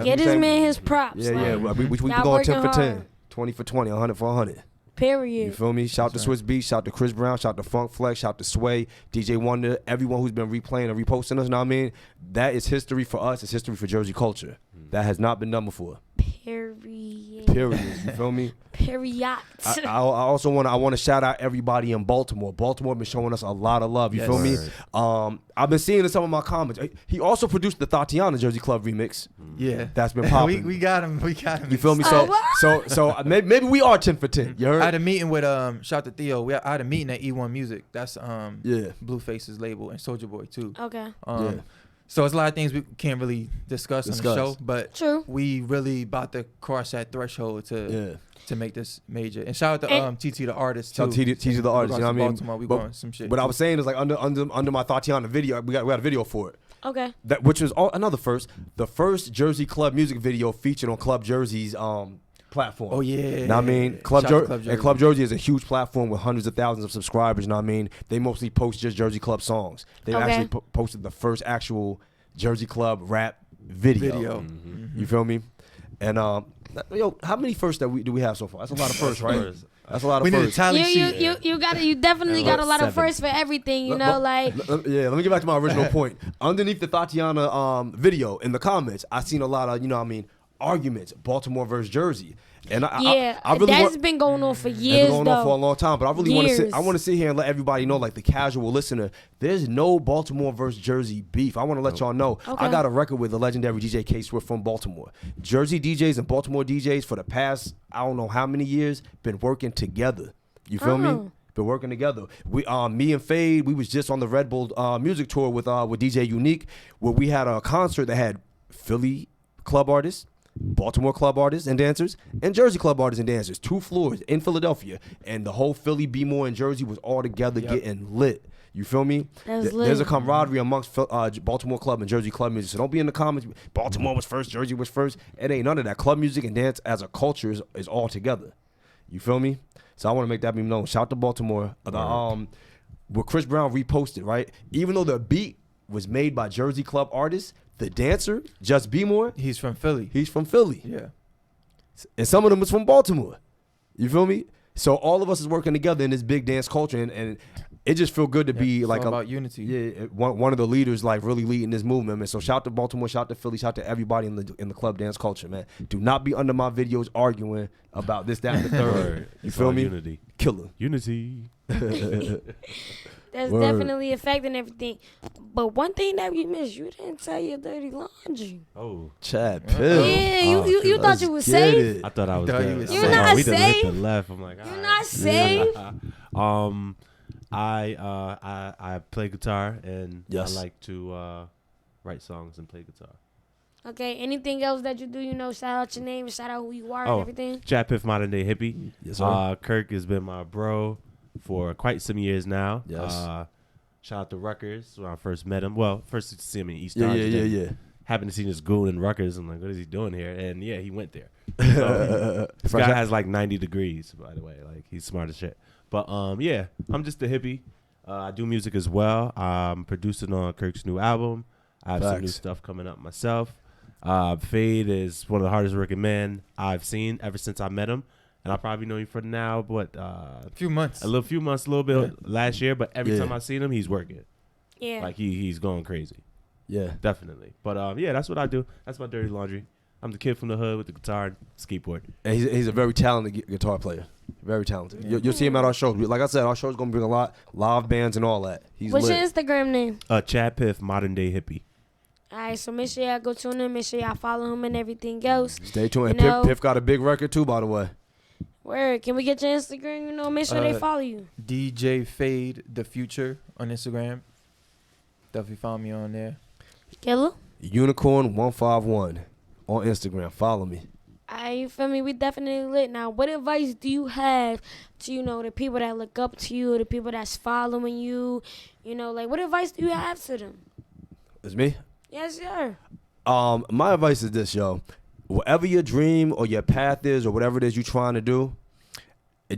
get this man his props. Yeah. We going 10 for 10, 20 for 20, 100 for 100. Period. You feel me? Shout to Swiss Beats, shout to Chris Brown, shout to Funk Flex, shout to Sway, DJ Wonder, everyone who's been replaying and reposting us. You know what I mean? That is history for us. It's history for Jersey culture. That has not been done before. Period. You feel me? Period. I also want to shout out everybody in Baltimore. Baltimore been showing us a lot of love. You feel me? I've been seeing in some of my comments. He also produced the Tatiana Jersey Club remix. Yeah, that's been popping. we got him. You feel me? So maybe we are 10 for 10. You heard? I had a meeting with shout to Theo. I had a meeting at E1 Music. That's Blueface's label and Soulja Boy too. Okay. So it's a lot of things we can't really discuss on the show, but we really about to cross that threshold to make this major. And shout out to TT the artist too. TT the artist, you know what I mean? Baltimore, we going some shit. What I was saying is like under my Tatiana video, we got a video for it. Okay. That which was another first. The first Jersey Club music video featured on Club Jersey's platform. Oh yeah. You know what I mean? Club Jersey is a huge platform with hundreds of thousands of subscribers. You know what I mean? They mostly post just Jersey Club songs. They actually posted the first actual Jersey Club rap video. You feel me? And how many firsts do we have so far? That's a lot of firsts, right? That's a lot of firsts. You definitely got a lot of firsts for everything, you know, like. Yeah, let me get back to my original point. Underneath the Tatiana video in the comments, I seen a lot of, you know what I mean, arguments, Baltimore versus Jersey. And I really that's been going on for years. It's been going on for a long time, but I really want to sit here and let everybody know, like the casual listener, there's no Baltimore versus Jersey beef. I want to let y'all know. I got a record with the legendary DJ K Swift from Baltimore. Jersey DJs and Baltimore DJs for the past I don't know how many years been working together. You feel me? Been working together. We me and Fade, we was just on the Red Bull music tour with DJ Unique, where we had a concert that had Philly club artists, Baltimore club artists and dancers, and Jersey club artists and dancers. 2 floors in Philadelphia, and the whole Philly, B-more, and Jersey was all together getting lit. You feel me? There's a camaraderie amongst Baltimore club and Jersey club music. So don't be in the comments, Baltimore was first, Jersey was first. It ain't none of that. Club music and dance as a culture is all together. You feel me? So I want to make that be known. Shout to Baltimore. What Chris Brown reposted, right? Even though the beat was made by Jersey club artists, the dancer, Just Be More, He's from Philly. he's from Philly. Yeah. And some of them is from Baltimore. You feel me? So all of us is working together in this big dance culture, and it just feel good to be It's like all about unity. Yeah, one of the leaders, like really leading this movement, man. So shout to Baltimore, shout to Philly, shout to everybody in the club dance culture, man. Do not be under my videos arguing about this, that, and the third. Word. You It's feel all me? Unity. Killer. Unity. That's Word. definitely affecting everything. But one thing that we missed, you didn't tell your dirty laundry. Oh, Chad Pill. Yeah, you thought you was safe. I thought I was Thought you good. was I'm safe. You're not we done hit the safe. left. I'm like, You're all not safe. I play guitar and Yes. I like to write songs and play guitar. Okay, anything else that you do, shout out your name, shout out who you are Oh. and everything. Chad Piff, modern day hippie. Yes, sir. Kirk has been my bro for quite some years now. Yes. Shout out to Rutgers when I first met him. Well, first to see him in East Yeah, Orange. then yeah. Happened to see this goon in Rutgers. I'm like, what is he doing here? And yeah, he went there. So, this guy has like 90 degrees, by the way. Like, he's smart as shit. But yeah, I'm just a hippie. I do music as well. I'm producing on Kirk's new album. I have some new Facts. stuff coming up myself. Fade is one of the hardest working men I've seen ever since I met him. And I probably know him for now, A few months. a little bit last year. But every Yeah. time I seen him, he's working. Yeah. Like, he's going crazy. Yeah. Definitely. But yeah, that's what I do. That's my dirty laundry. I'm the kid from the hood with the guitar and skateboard. And he's a very talented guitar player. Very talented. You'll see him at our shows. Like I said, our show's going to bring a lot, live bands and all that. He's What's lit. your Instagram name? Chad Piff, modern day hippie. All right, so make sure y'all go tune in. Make sure y'all follow him and everything else. Stay tuned. And You know- Piff got a big record too, by the way. Word, can we get your Instagram? Make sure they follow you. DJ Fade the Future on Instagram. Definitely follow me on there. Killa? Unicorn151 on Instagram. Follow me. You feel me? We definitely lit. Now, what advice do you have to, the people that look up to you, the people that's following you? What advice do you have to them? It's me. Yes, sir. My advice is this, yo. Whatever your dream or your path is or whatever it is you're trying to do,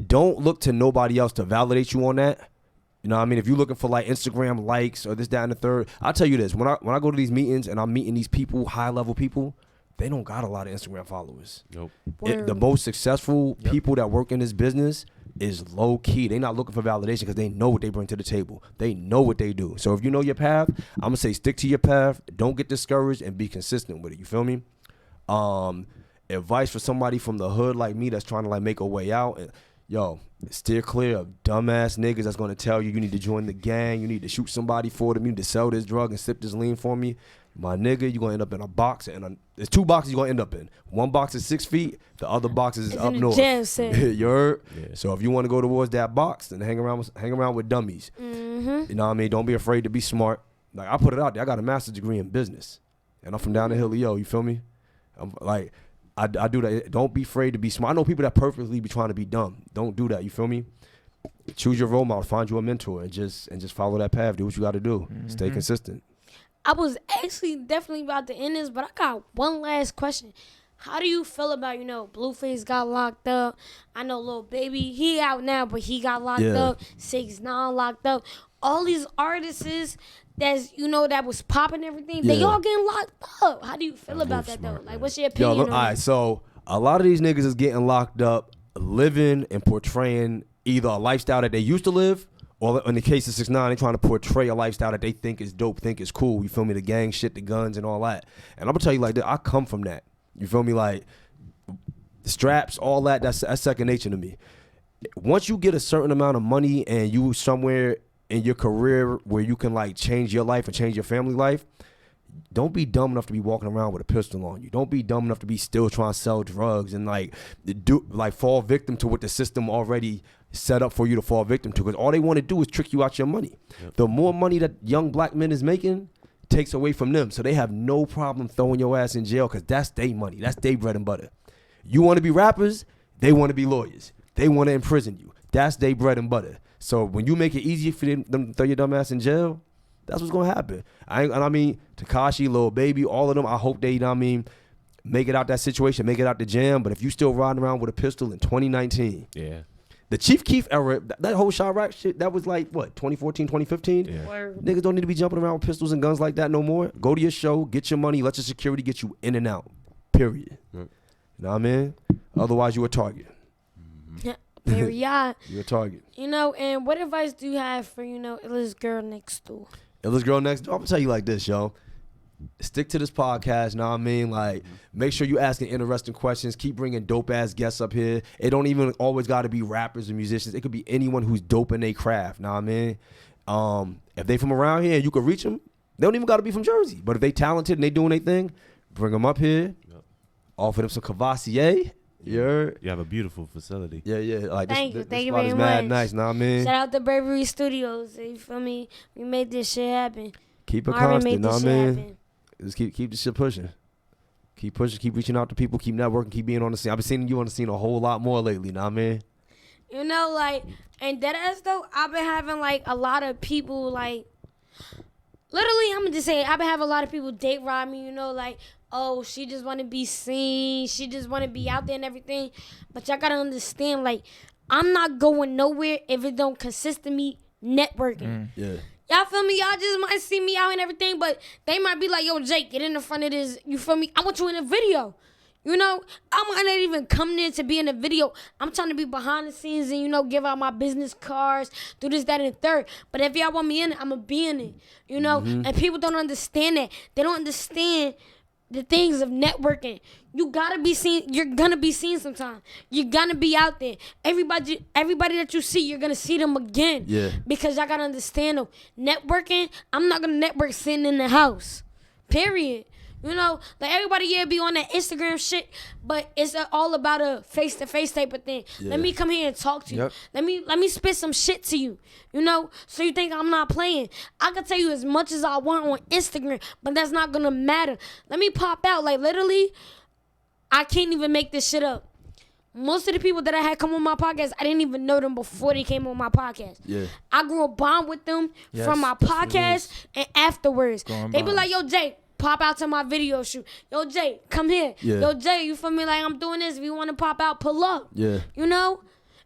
don't look to nobody else to validate you on that. You know what I mean? If you're looking for like Instagram likes or this, that, and the third, I'll tell you this. When I go to these meetings and I'm meeting these people, high level people, they don't got a lot of Instagram followers. Nope. The most successful people that work in this business is low key. They not looking for validation because they know what they bring to the table. They know what they do. So if you know your path, I'm gonna say stick to your path. Don't get discouraged and be consistent with it. You feel me? Advice for somebody from the hood like me that's trying to like make a way out. Yo, steer clear of dumbass niggas that's gonna tell you need to join the gang, you need to shoot somebody for them, you need to sell this drug and sip this lean for me. My nigga, you're gonna end up in a box, and there's 2 boxes you're gonna end up in. One box is 6 feet, the other box is It's up in the north. jail cell. You heard? Yeah. So if you want to go towards that box, then hang around with dummies. Mm-hmm. You know what I mean? Don't be afraid to be smart. Like, I put it out there. I got a master's degree in business, and I'm from down the hill of yo. You feel me? I'm like, I do that. Don't be afraid to be smart. I know people that purposely be trying to be dumb. Don't do that. You feel me? Choose your role model. Find you a mentor, and just follow that path. Do what you got to do. Stay consistent. I was actually definitely about to end this, but I got one last question. How do you feel about, Blueface got locked up? I know Lil Baby, he out now, but he got locked up. 6ix9ine locked up. All these artists that was popping everything, they all getting locked up. How do you feel about that, though? Like, what's your opinion Yo, look, on all right, that? so a lot of these niggas is getting locked up, living and portraying either a lifestyle that they used to live, or in the case of 6ix9ine, they trying to portray a lifestyle that they think is dope, think is cool. You feel me? The gang shit, the guns, and all that. And I'm gonna tell you like that. I come from that. You feel me? Like straps, all that. That's second nature to me. Once you get a certain amount of money and you somewhere in your career where you can like change your life and change your family life, don't be dumb enough to be walking around with a pistol on you. Don't be dumb enough to be still trying to sell drugs and fall victim to what the system already set up for you to fall victim to. Because all they want to do is trick you out your money. Yep. The more money that young black men is making, takes away from them. So they have no problem throwing your ass in jail because that's their money. That's their bread and butter. You want to be rappers, they want to be lawyers. They want to imprison you. That's their bread and butter. So when you make it easier for them to throw your dumb ass in jail, that's what's going to happen. I mean, Tekashi, Lil Baby, all of them, I hope they, make it out that situation, make it out the jam. But if you still riding around with a pistol in 2019. Yeah. The Chief Keef era, that whole Chirac shit, that was like, what, 2014, 2015? Yeah. Niggas don't need to be jumping around with pistols and guns like that no more. Go to your show, get your money, let your security get you in and out. Period. You know what I mean? Otherwise, you a target. Period. You're a target. And what advice do you have for, Illest girl next door? Illest girl next door, I'm going to tell you like this, yo. Stick to this podcast, know what I mean? Like, make sure you asking interesting questions. Keep bringing dope-ass guests up here. It don't even always got to be rappers or musicians. It could be anyone who's dope in their craft, know what I mean? If they from around here and you could reach them, they don't even got to be from Jersey. But if they talented and they doing their thing, bring them up here. Yep. Offer them some Cavassier. You have a beautiful facility. Yeah. Like Thank this you spot very is much. mad nice, know what I mean? Shout out to Bravery Studios. You feel me? We made this shit happen. Keep it Marvin constant, made know this what I shit mean? happen. Just keep the shit pushing. Keep pushing, keep reaching out to people, keep networking, keep being on the scene. I've been seeing you on the scene a whole lot more lately, know what I mean? And deadass though, I've been having like a lot of people like, literally, I'm gonna just say, I've been having a lot of people date ride me, oh, she just wanna be seen, she just wanna be out there and everything. But y'all gotta understand, like, I'm not going nowhere if it don't consist of me networking. Yeah. Y'all feel me? Y'all just might see me out and everything, but they might be like, yo, Jake, get in the front of this. You feel me? I want you in a video. I might not even come there to be in a video. I'm trying to be behind the scenes and, give out my business cards, do this, that, and the third. But if y'all want me in it, I'm going to be in it, And people don't understand that. They don't understand the things of networking. You gotta be seen. You're gonna be seen sometime. You're gonna be out there. Everybody that you see, you're gonna see them again. Yeah. Because y'all gotta understand though, networking. I'm not gonna network sitting in the house. Period. Like everybody be on that Instagram shit, but it's all about a face-to-face type of thing. Yeah. Let me come here and talk to you. Yep. Let me spit some shit to you. So you think I'm not playing. I can tell you as much as I want on Instagram, but that's not gonna matter. Let me pop out. Like literally, I can't even make this shit up. Most of the people that I had come on my podcast, I didn't even know them before they came on my podcast. Yeah. I grew a bond with them from my podcast and afterwards. They be like, yo, Jay, pop out to my video shoot. Yo, Jay, come here. Yeah. Yo, Jay, you feel me? Like, I'm doing this. If you want to pop out, pull up. Yeah.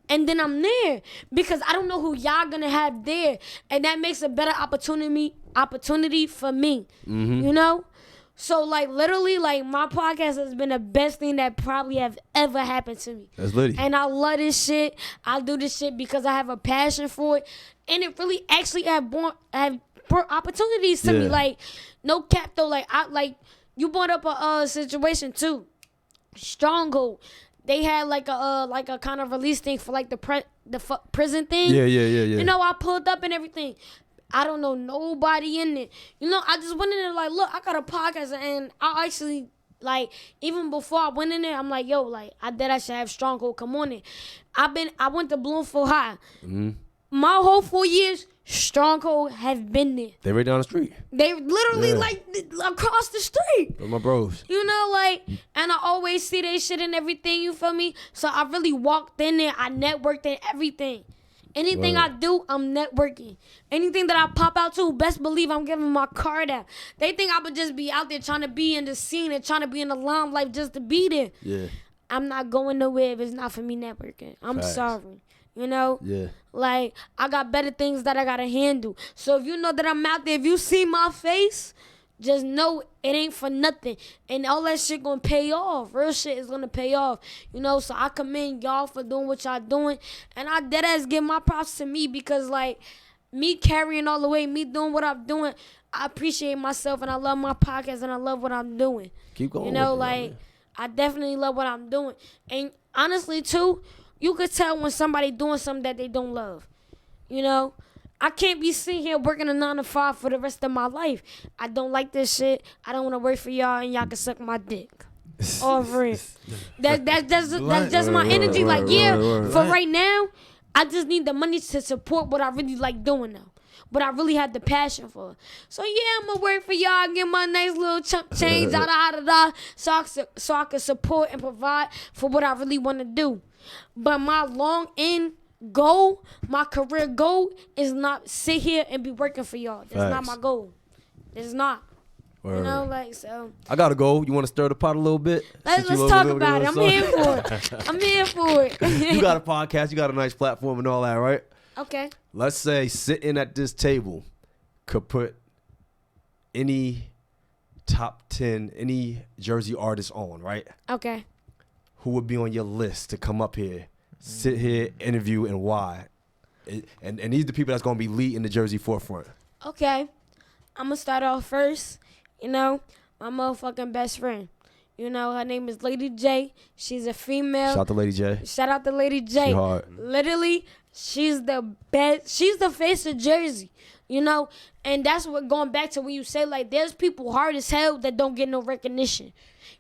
And then I'm there because I don't know who y'all gonna have there. And that makes a better opportunity for me. So, like, literally, like, my podcast has been the best thing that probably have ever happened to me. That's litty. And I love this shit. I do this shit because I have a passion for it. And it really actually have brought opportunities to me. Like, no cap, though. Like, you brought up a situation, too. Stronghold. They had, like a kind of release thing for, like, the prison thing. Yeah. I pulled up and everything. I don't know nobody in it. I just went in there like, look, I got a podcast, and I actually, like, even before I went in there, I'm like, yo, like, I should have Stronghold come on it. I went to Bloomfield High. Mm-hmm. My whole 4 years, Stronghold have been there. They right down the street. They literally, like, across the street. Those my bros. And I always see they shit and everything, you feel me? So I really walked in there, I networked and everything. Anything I do, I'm networking. Anything that I pop out to, best believe I'm giving my card out. They think I would just be out there trying to be in the scene and trying to be in the limelight just to be there. Yeah. I'm not going nowhere if it's not for me networking. I'm sorry. Yeah. Like, I got better things that I got to handle. So if you know that I'm out there, if you see my face, just know it ain't for nothing. And all that shit gonna pay off. Real shit is gonna pay off. So I commend y'all for doing what y'all doing. And I deadass give my props to me because, like, me carrying all the way, me doing what I'm doing, I appreciate myself and I love my podcast and I love what I'm doing. Keep going. I definitely love what I'm doing. And honestly, too, you could tell when somebody doing something that they don't love. I can't be sitting here working a 9 to 5 for the rest of my life. I don't like this shit. I don't want to work for y'all, and y'all can suck my dick. All free. That's just my energy. For right now, I just need the money to support what I really like doing now. but I really had the passion for her. So yeah, I'm gonna work for y'all, get my nice little chunk change, so I can support and provide for what I really want to do. But my long end goal, my career goal, is not sit here and be working for y'all. That's not my goal. It's not. Word. You know, like, so. I gotta go. You want to stir the pot a little bit? Let's talk about it. I'm here for it. I'm here for it. You got a podcast. You got a nice platform and all that, right? Okay. Let's say sitting at this table could put any top 10, any Jersey artist on, right? Okay. Who would be on your list to come up here, sit here, interview, and why? And these are the people that's going to be leading the Jersey forefront. Okay. I'm going to start off first. You know, my motherfucking best friend. You know, her name is Lady J. She's a female. Shout out to Lady J. Shout out to Lady J. She hard. Literally, she's the best. She's the face of Jersey. You know, and that's what going back to when you say, like, there's people hard as hell that don't get no recognition.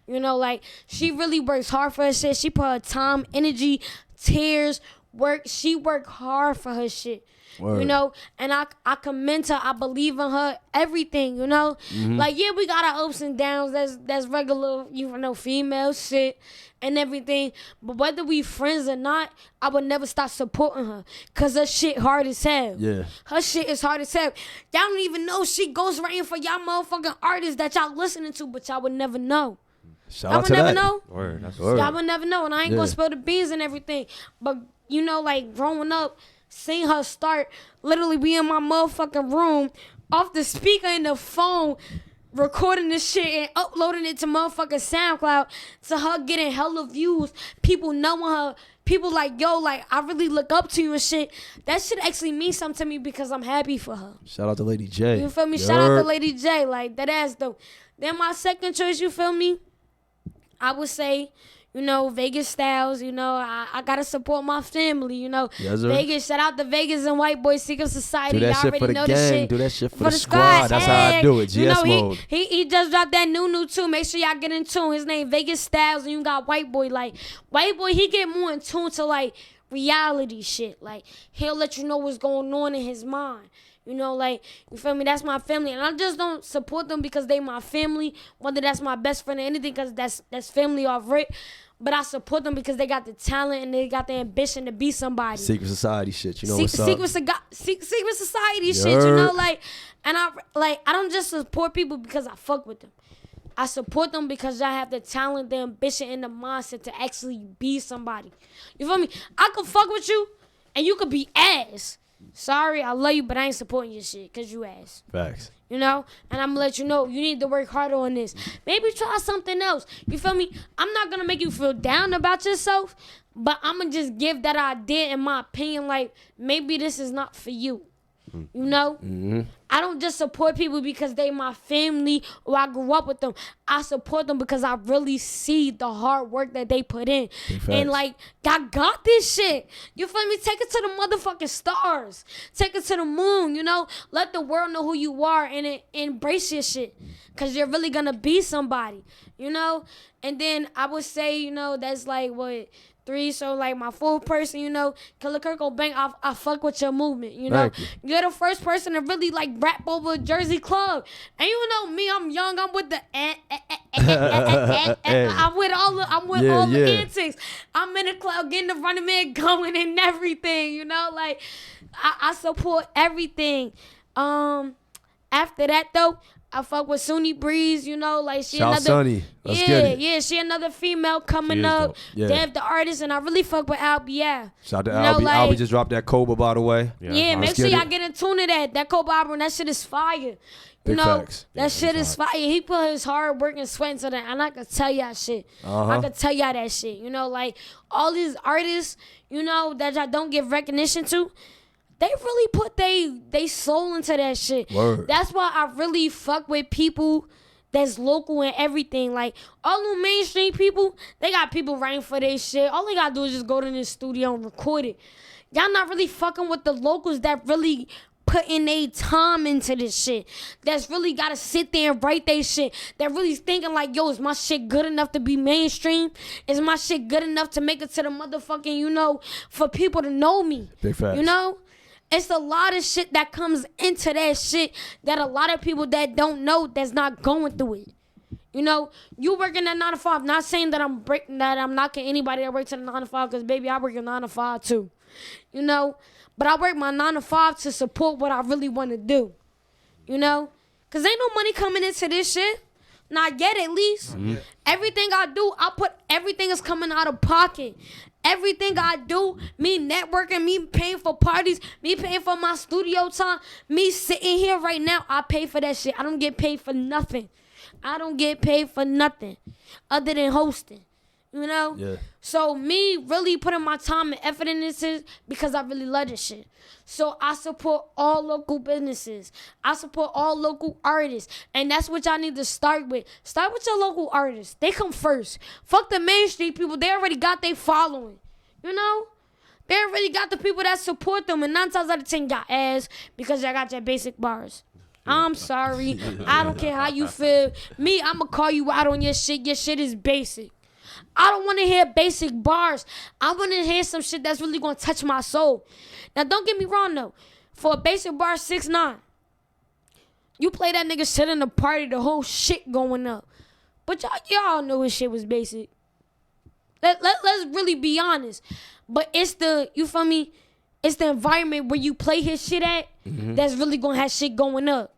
You know, like, she really works hard for her shit. She put her time, energy, tears, work. She worked hard for her shit. Word. You know, and I commend her. I believe in her. Everything, you know. Like, yeah, we got our ups and downs. That's regular, you know, female shit and everything. But whether we friends or not, I would never stop supporting her. Cause her shit hard as hell. Yeah. Her shit is hard as hell. Y'all don't even know she goes writing for y'all motherfucking artists that y'all listening to, but y'all would never know. Shout out to that. Know. Word, that's Word. Y'all would never know. And I ain't gonna spill the beans and everything. But, you know, like, growing up, seeing her start, literally be in my motherfucking room, off the speaker in the phone, recording this shit and uploading it to motherfucking SoundCloud, to her getting hella views, people knowing her, people like, yo, like, I really look up to you and shit. That shit actually means something to me because I'm happy for her. Shout out to Lady J. You feel me? Shout out to Lady J. Like, that ass though. Then my second choice, you feel me? I would say, you know, Vegas Styles, you know, I gotta support my family, you know. Yes, sir. Vegas, shout out to Vegas and White Boy Secret Society. Do that Y'all shit already for the know gang. this shit. Do that shit for the squad. That's how I do it. GS you know, mode. He just dropped that new too. Make sure y'all get in tune. His name Vegas Styles, and you got White Boy. Like, White Boy, he get more in tune to, like, reality shit. Like, he'll let you know what's going on in his mind. You know, like, you feel me? That's my family. And I just don't support them because they my family, whether that's my best friend or anything, because that's family off rip. But I support them because they got the talent and they got the ambition to be somebody. Secret society shit, you know what's up? Secret society shit, you know, like, and I don't just support people because I fuck with them. I support them because y'all have the talent, the ambition, and the mindset to actually be somebody. You feel me? I could fuck with you and you could be ass. Sorry, I love you, but I ain't supporting your shit because you ass. Facts. You know? And I'm going to let you know, you need to work harder on this. Maybe try something else. You feel me? I'm not going to make you feel down about yourself, but I'm going to just give that idea in my opinion, like, maybe this is not for you. You know? Mm-hmm. I don't just support people because they my family or I grew up with them. I support them because I really see the hard work that they put in. And, like, I got this shit. You feel me? Take it to the motherfucking stars. Take it to the moon, you know? Let the world know who you are and embrace your shit. Because you're really going to be somebody, you know? And then I would say, you know, that's like, what, 3, so like my fourth person, you know, Killa Kherk Cobain, I fuck with your movement, you know. You're the first person to really like rap over Jersey Club. And you know me, I'm young, I'm with the I'm with all the antics. I'm in the club getting the running man going and everything, you know, like I support everything. After that though, I fuck with Sunny Breeze, you know, like she Shout another Sunny. Let's get it. Yeah, she another female coming up. Yeah. Dev the artist, and I really fuck with Albie. Yeah. Shout out to You know, Albie. like- Albie just dropped that Cobra, by the way. Yeah, make sure y'all get in tune to that. That Cobra album, that shit is fire. You Big know, facts. that shit is fire. He put his hard work and sweat into that, and I can tell y'all shit. I can tell y'all that shit. You know, like all these artists, you know, that y'all don't give recognition to, they really put they soul into that shit. Word. That's why I really fuck with people that's local and everything. Like, all the mainstream people, they got people writing for their shit. All they gotta do is just go to the studio and record it. Y'all not really fucking with the locals that really putting their time into this shit. That's really gotta sit there and write their shit. That really thinking like, yo, is my shit good enough to be mainstream? Is my shit good enough to make it to the motherfucking, you know, for people to know me? Big facts. You know? It's a lot of shit that comes into that shit that a lot of people that don't know that's not going through it. You know, you working at 9 to 5. Not saying that I'm knocking anybody that works at 9 to 5, because baby, I work at 9 to 5 too. You know, but I work my 9 to 5 to support what I really want to do. You know, because ain't no money coming into this shit. Not yet, at least. Mm-hmm. Everything I do, everything is coming out of pocket. Everything I do, me networking, me paying for parties, me paying for my studio time, me sitting here right now, I pay for that shit. I don't get paid for nothing. I don't get paid for nothing other than hosting. You know? Yeah. So me really putting my time and effort in this is because I really love this shit. So I support all local businesses. I support all local artists. And that's what y'all need to start with. Start with your local artists. They come first. Fuck the Main Street people. They already got their following. You know? They already got the people that support them. And 9 times out of 10 got ass because y'all got your basic bars. I'm sorry. I don't care how you feel. Me, I'm going to call you out on your shit. Your shit is basic. I don't want to hear basic bars. I want to hear some shit that's really going to touch my soul. Now, don't get me wrong, though. For a basic bar 6ix9ine, you play that nigga shit in the party, the whole shit going up. But y'all know his shit was basic. Let's really be honest. But it's the, you feel me? It's the environment where you play his shit at that's really going to have shit going up.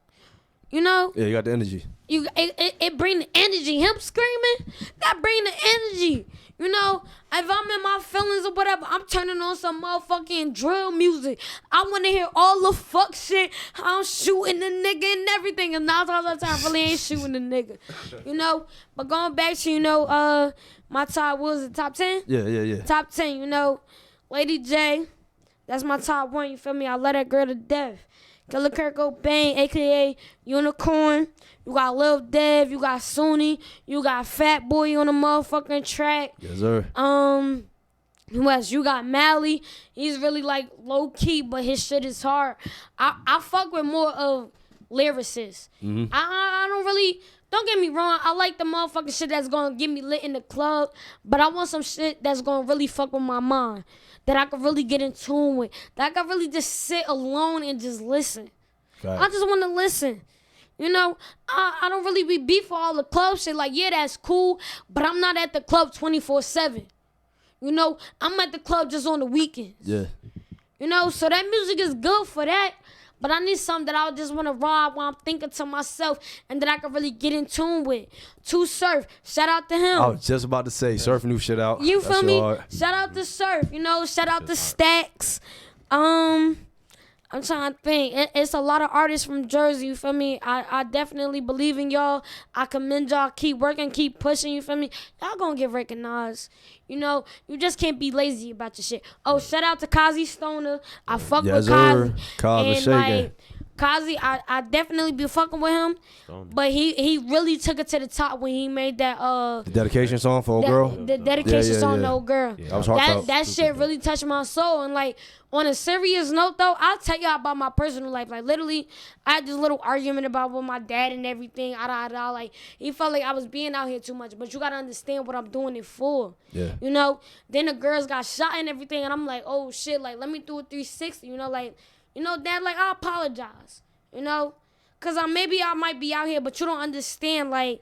You know? Yeah, you got the energy. It bring the energy. Him screaming, that bring the energy. You know, if I'm in my feelings or whatever, I'm turning on some motherfucking drill music. I want to hear all the fuck shit. I'm shooting the nigga and everything. And 9 times out of 10, I really ain't shooting the nigga. You know? But going back to, you know, my top, what was it, top 10? Yeah. Top 10, you know. Lady J, that's my top 1, you feel me? I love that girl to death. Killa Kherk Cobain, a.k.a. Unicorn. You got Lil Dev, you got Sunni, you got Fat Boy on the motherfucking track. Yes, sir. Who else? You got Mally. He's really like low key, but his shit is hard. I fuck with more of lyricists. Mm-hmm. I don't really. Don't get me wrong. I like the motherfucking shit that's gonna get me lit in the club, but I want some shit that's gonna really fuck with my mind, that I could really get in tune with, that I could really just sit alone and just listen. Right. I just want to listen. You know, I don't really be beef for all the club shit. Like, yeah, that's cool, but I'm not at the club 24/7. You know, I'm at the club just on the weekends. Yeah. You know, so that music is good for that, but I need something that I just want to ride while I'm thinking to myself and that I can really get in tune with. To Surf, shout out to him. I was just about to say, Surf new shit out. You feel me? Shout out to Surf, you know, shout out to Stacks. I'm trying to think. It's a lot of artists from Jersey, you feel me? I definitely believe in y'all. I commend y'all. Keep working, keep pushing, you feel me? Y'all gonna get recognized. You know, you just can't be lazy about your shit. Oh, shout out to Kazi Stoner. I fuck with Kazi. And like, Kazi, I definitely be fucking with him. But he really took it to the top when he made that the dedication song for old girl. The dedication song to old girl. Yeah, that was heartfelt. That shit really touched my soul. And like, on a serious note though, I'll tell y'all about my personal life. Like, literally, I had this little argument about with my dad and everything. Like, he felt like I was being out here too much. But you gotta understand what I'm doing it for. Yeah. You know? Then the girls got shot and everything, and I'm like, oh shit, like, let me do a 360, you know, like, you know, Dad, like, I apologize, you know? Because maybe I might be out here, but you don't understand, like,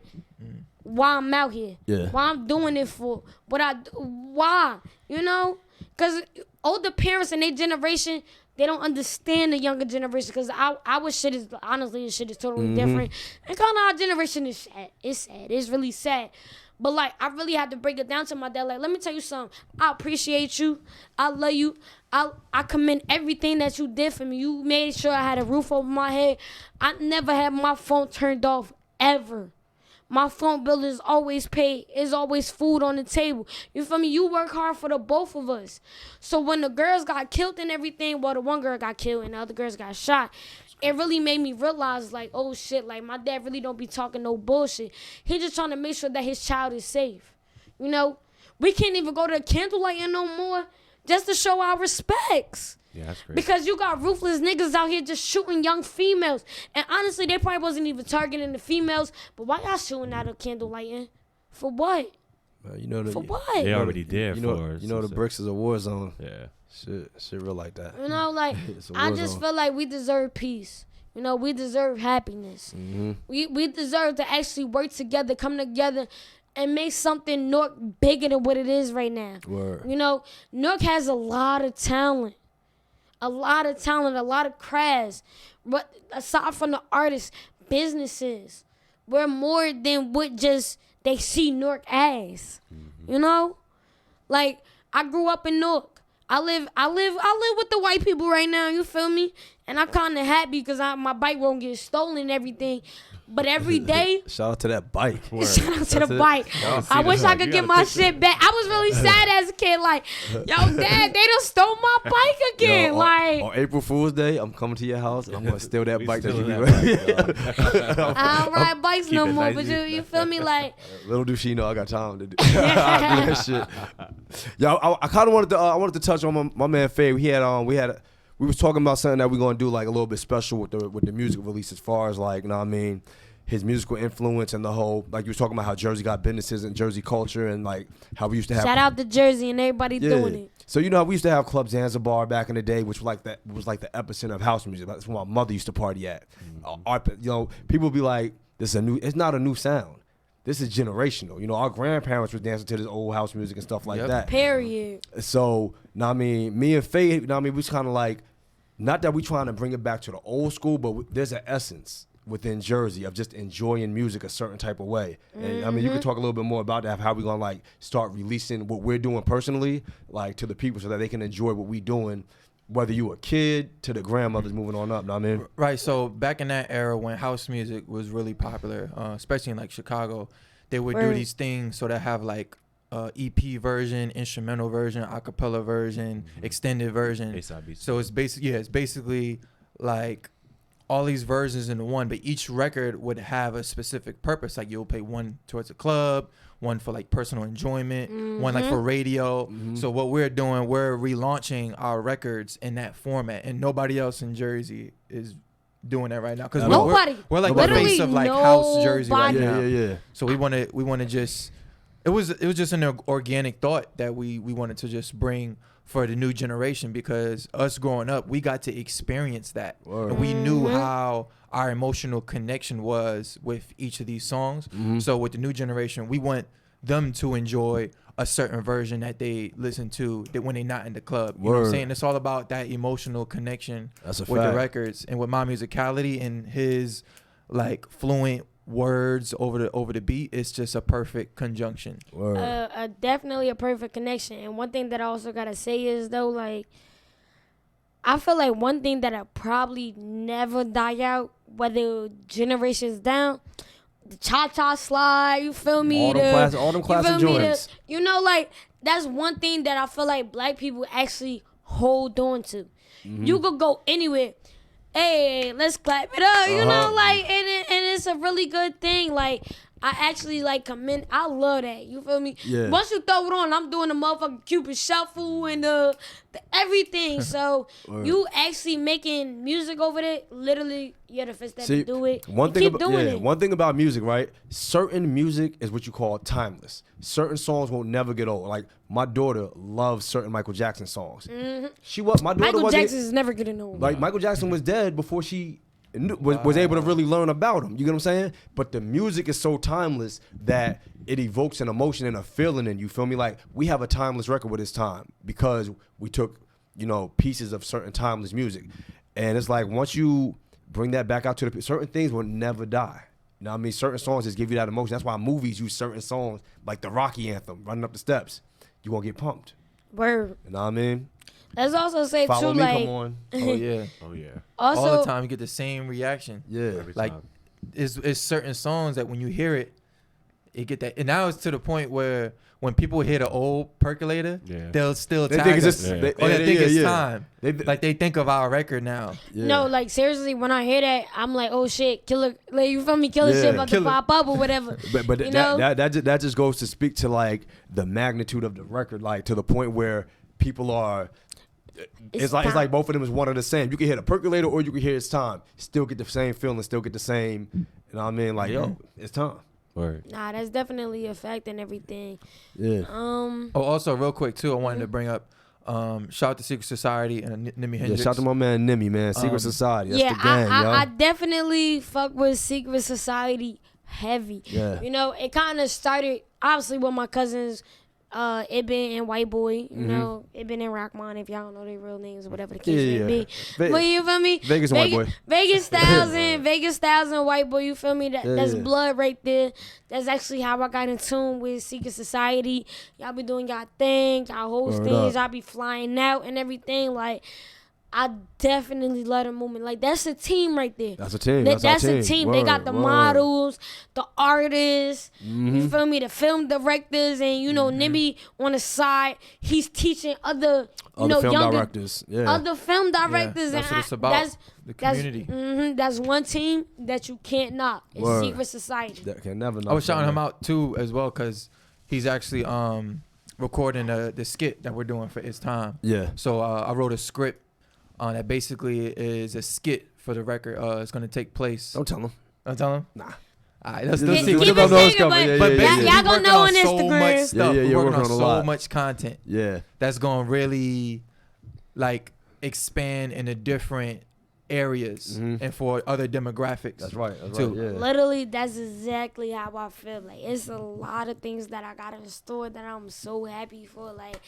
why I'm out here. Yeah. Why I'm doing it for. Why? You know? Because older parents in their generation, they don't understand the younger generation. Because our shit is, honestly, this shit is totally different. And kind of our generation is sad. It's sad. It's really sad. But, like, I really had to break it down to my dad. Like, let me tell you something. I appreciate you. I love you. I commend everything that you did for me. You made sure I had a roof over my head. I never had my phone turned off, ever. My phone bill is always paid. There's always food on the table. You feel me? You work hard for the both of us. So when the girls got killed and everything, well, the one girl got killed and the other girls got shot, it really made me realize, like, oh, shit, like, my dad really don't be talking no bullshit. He just trying to make sure that his child is safe. You know? We can't even go to candlelight no more just to show our respects. Yeah, that's crazy. Because you got ruthless niggas out here just shooting young females. And honestly, they probably wasn't even targeting the females. But why y'all shooting out of candlelighting? For what? You know for what? They already did you know the bricks is a war zone. Yeah. Shit real like that. You know, like It's a I war just zone. feel like we deserve peace. You know, we deserve happiness. We deserve to actually work together, come together, and make something Newark bigger than what it is right now. Word. You know, Newark has a lot of talent. A lot of crafts. But aside from the artists, businesses, we're more than what just they see Newark as. You know? Like, I grew up in Newark. I live with the white people right now, you feel me? And I'm kind of happy because my bike won't get stolen and everything. But every day, Shout out to that bike. shout out to the bike. Y'all I see wish this, I could you get gotta my picture shit back. I was really sad as a kid, like, yo, Dad, they done stole my bike again. Yo, like, on April Fool's Day, I'm coming to your house and I'm gonna steal that We bike that you stealing be that wearing. I don't ride bikes keep no it more, nice but and- you feel me? Like, Little do she know I got time to do, I do that shit. Yo, I kind of wanted to touch on my man Faye. We was talking about something that we're gonna do like a little bit special with the music release, as far as like, you know what I mean, his musical influence and the whole, like you was talking about how Jersey got businesses and Jersey culture and like how we used to have. shout out to Jersey and everybody doing it. So you know how we used to have Club Zanzibar back in the day, which was like the epicenter of house music. That's where my mother used to party at. You know, people be like, it's not a new sound. This is generational. You know, our grandparents were dancing to this old house music and stuff like Yep. that. Period. So, know what I mean, me and Faye, know what I mean, we was kind of like, not that we trying to bring it back to the old school, but there's an essence within Jersey of just enjoying music a certain type of way. And I mean, you can talk a little bit more about that, how we gonna like start releasing what we're doing personally, like to the people so that they can enjoy what we doing, whether you a kid to the grandmothers moving on up, know what I mean? Right. So back in that era when house music was really popular, especially in like Chicago, they would do Word. these things so they have like EP version, instrumental version, acapella version, extended version. A-side, B-side. So it's basically like all these versions in one, but each record would have a specific purpose. Like you'll play one towards a club, one for like personal enjoyment, one like for radio. So what we're doing, we're relaunching our records in that format, and nobody else in Jersey is doing that right now. Because Nobody. we're like Literally the face of like house Jersey right nobody. now. Yeah. So we want to just. It was just an organic thought that we wanted to just bring for the new generation, because us growing up, we got to experience that. Word. And we knew how our emotional connection was with each of these songs. So with the new generation, we want them to enjoy a certain version that they listen to that when they're not in the club. You know what I'm Word. saying? It's all about that emotional connection That's a with fact. the records and with my musicality and his like fluent words over the beat. It's just a perfect conjunction. Word. Definitely a perfect connection. And one thing that I also gotta say is though, like, I feel like one thing that'll probably never die out, whether generations down, the cha-cha slide, you feel me? All them You classic feel me? joints. You know, like, that's one thing that I feel like black people actually hold on to. You could go anywhere. Hey, let's clap it up, you know, like, and it's a really good thing. Like, I actually like commend. I love that. You feel me? Yeah. Once you throw it on, I'm doing the motherfucking Cupid shuffle and the everything. So you actually making music over there. Literally, you're the first that to do it. One And thing keep about doing it. one thing about music, right? Certain music is what you call timeless. Certain songs won't never get old. Like my daughter loves certain Michael Jackson songs. My daughter Michael wasn't- Jackson is never getting old. Like Michael Jackson was dead before she was able to really learn about him. You get what I'm saying? But the music is so timeless that it evokes an emotion and a feeling in you. Feel me? Like we have a timeless record with its time because we took, you know, pieces of certain timeless music. And it's like once you bring that back out to the certain things will never die. You know what I mean? Certain songs just give you that emotion. That's why movies use certain songs like the Rocky anthem, Running Up the Steps. You gonna get pumped. Word. You know what I mean? Let's also say Follow too, me, like, come on. Oh yeah. Oh yeah. also All the time you get the same reaction. Yeah. Every Like time. it's certain songs that when you hear it, it get that. And now it's to the point where when people hear the old Percolator, Yeah. they'll still They tag think it's us. just Yeah. they, Or they think yeah, it's yeah. time. Like they think of our record now. Yeah. No, like seriously, when I hear that, I'm like, oh shit, killer, like you feel me, killer Yeah. shit about Killer. to pop up or whatever. But You know? that just goes to speak to like the magnitude of the record, like to the point where people are. It's time. like both of them is one and the same. You can hear the Percolator or you can hear It's Time. Still get the same feeling. Still get the same. You know what I mean? Like yo, it's time. Word. Nah, that's definitely a fact and everything. Yeah. Oh, also real quick too, I wanted to bring up Shout out to Secret Society and Nimi Yeah, Hendrix. shout out to my man Nimmy, man. Secret Society. That's yeah, the gang, yo. I definitely fuck with Secret Society heavy. Yeah. You know, it kind of started obviously with my cousins, Ibn and White Boy. You know, Ibn and Rockman, if y'all don't know their real names or whatever the case may be. But you feel me? Vegas and White Boy. Vegas Styles and White Boy. You feel me? That's blood right there. That's actually how I got in tune with Secret Society. Y'all be doing y'all thing, y'all host Word things, up. y'all be flying out and everything. Like, I definitely love the movement. Like, that's a team right there. That's a team. That's our a team. They got the models, the artists, you feel me, the film directors, and you know, Nimmy on the side, he's teaching other Other film younger directors. Yeah. other film directors. that's and what it's about. The community. That's one team that you can't knock. It's Word. Secret Society. That can never. I was shouting him out too as well because he's actually recording the skit that we're doing for It's Time. Yeah. So I wrote a script that basically is a skit for the record. It's gonna take place. Don't tell him. Don't tell him. Nah. All right, let's Keep see. it Keep secret, it secret, but yeah, But yeah, basically, y'all gonna working know on on so Instagram. much stuff. Yeah, We're you're working on working on a so lot. much content Yeah. that's gonna really like expand into different areas and for other demographics. That's right. That's too. right. Yeah. Literally, that's exactly how I feel. Like, it's a lot of things that I got in store that I'm so happy for. Like,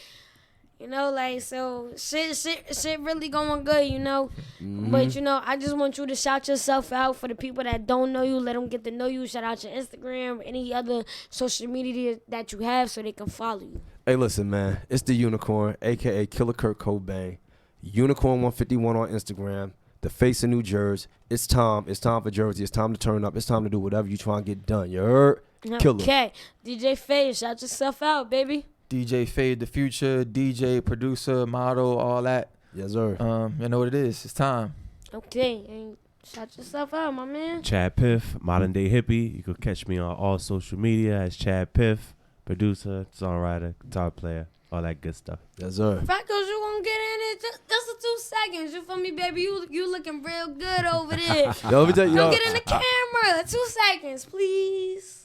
you know, like, so shit really going good, you know. But, you know, I just want you to shout yourself out. For the people that don't know you, let them get to know you. Shout out your Instagram, any other social media that you have so they can follow you. Hey, listen, man. It's the Unicorn, a.k.a. Killa Kherk Cobain. Unicorn 151 on Instagram. The face of New Jersey. It's time. It's time for Jersey. It's time to turn up. It's time to do whatever you trying to get done. You heard? Killer. Okay. DJ Faye, shout yourself out, baby. DJ Fade the Future, DJ, producer, model, all that. Yes, sir. You know what it is. It's time. Okay. And shout yourself out, my man. Chad Piff, modern day hippie. You can catch me on all social media as Chad Piff, producer, songwriter, guitar player, all that good stuff. Yes, sir. Freckles, you gonna get in it just for 2 seconds. You feel me, baby? You looking real good over there. Yo, let me tell you. Come Yo, get in the camera. 2 seconds, please.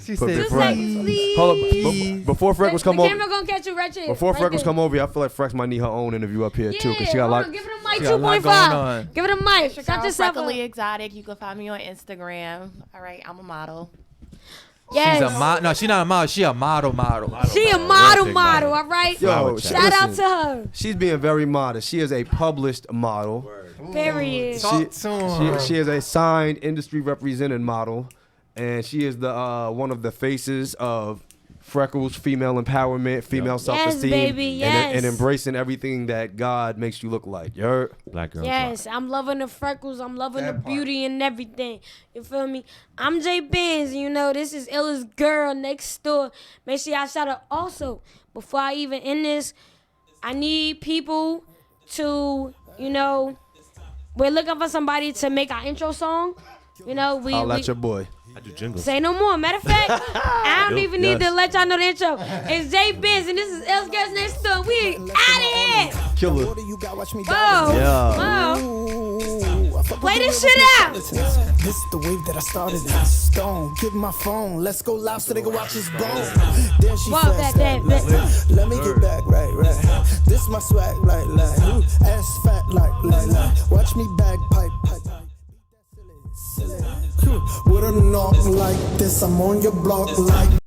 She Put said, me 2 front. seconds, please. Hold up. Before Freckles come the over. camera gonna catch you right here. Before right Freckles there. come over, I feel like Frex might need her own interview up here too, cause she got a hold lot. on, give it a mic. she got a lot going 2.5. on. Give it a mic. It's your Shout girl, yourself Freckly out. Exotic. You can find me on Instagram. All right, I'm a model. Yes. She's a model. No, she's not a model. She a model. She a model, all right? Yo, Shout out listen, to her. She's being very modest. She is a published model. Period. Talk to her. She is a signed industry represented model, and she is the one of the faces of Freckles, female empowerment, female self-esteem, baby, yes. and embracing everything that God makes you look like. You heard? Black girl. Yes, I'm loving the freckles. I'm loving the beauty and everything. You feel me? I'm Jay Benz. You know, this is Illest girl next door. Make sure y'all shout out. Also, before I even end this, I need people to, you know, we're looking for somebody to make our intro song. You know, I'll let your boy. I do jingles. say no more. Matter of fact, I don't even need to let y'all know the intro. It's Jay Benz and this is Illest girls next door. We out of here. Killer. Play this shit out. This is the wave that I started in stone. Give my phone, let's go live so they can watch us bone. Then she Walk fast, that. let me get back, right. This my swag, like, ass fat, like. Watch me bagpipe. With a knock like this, I'm on your block like.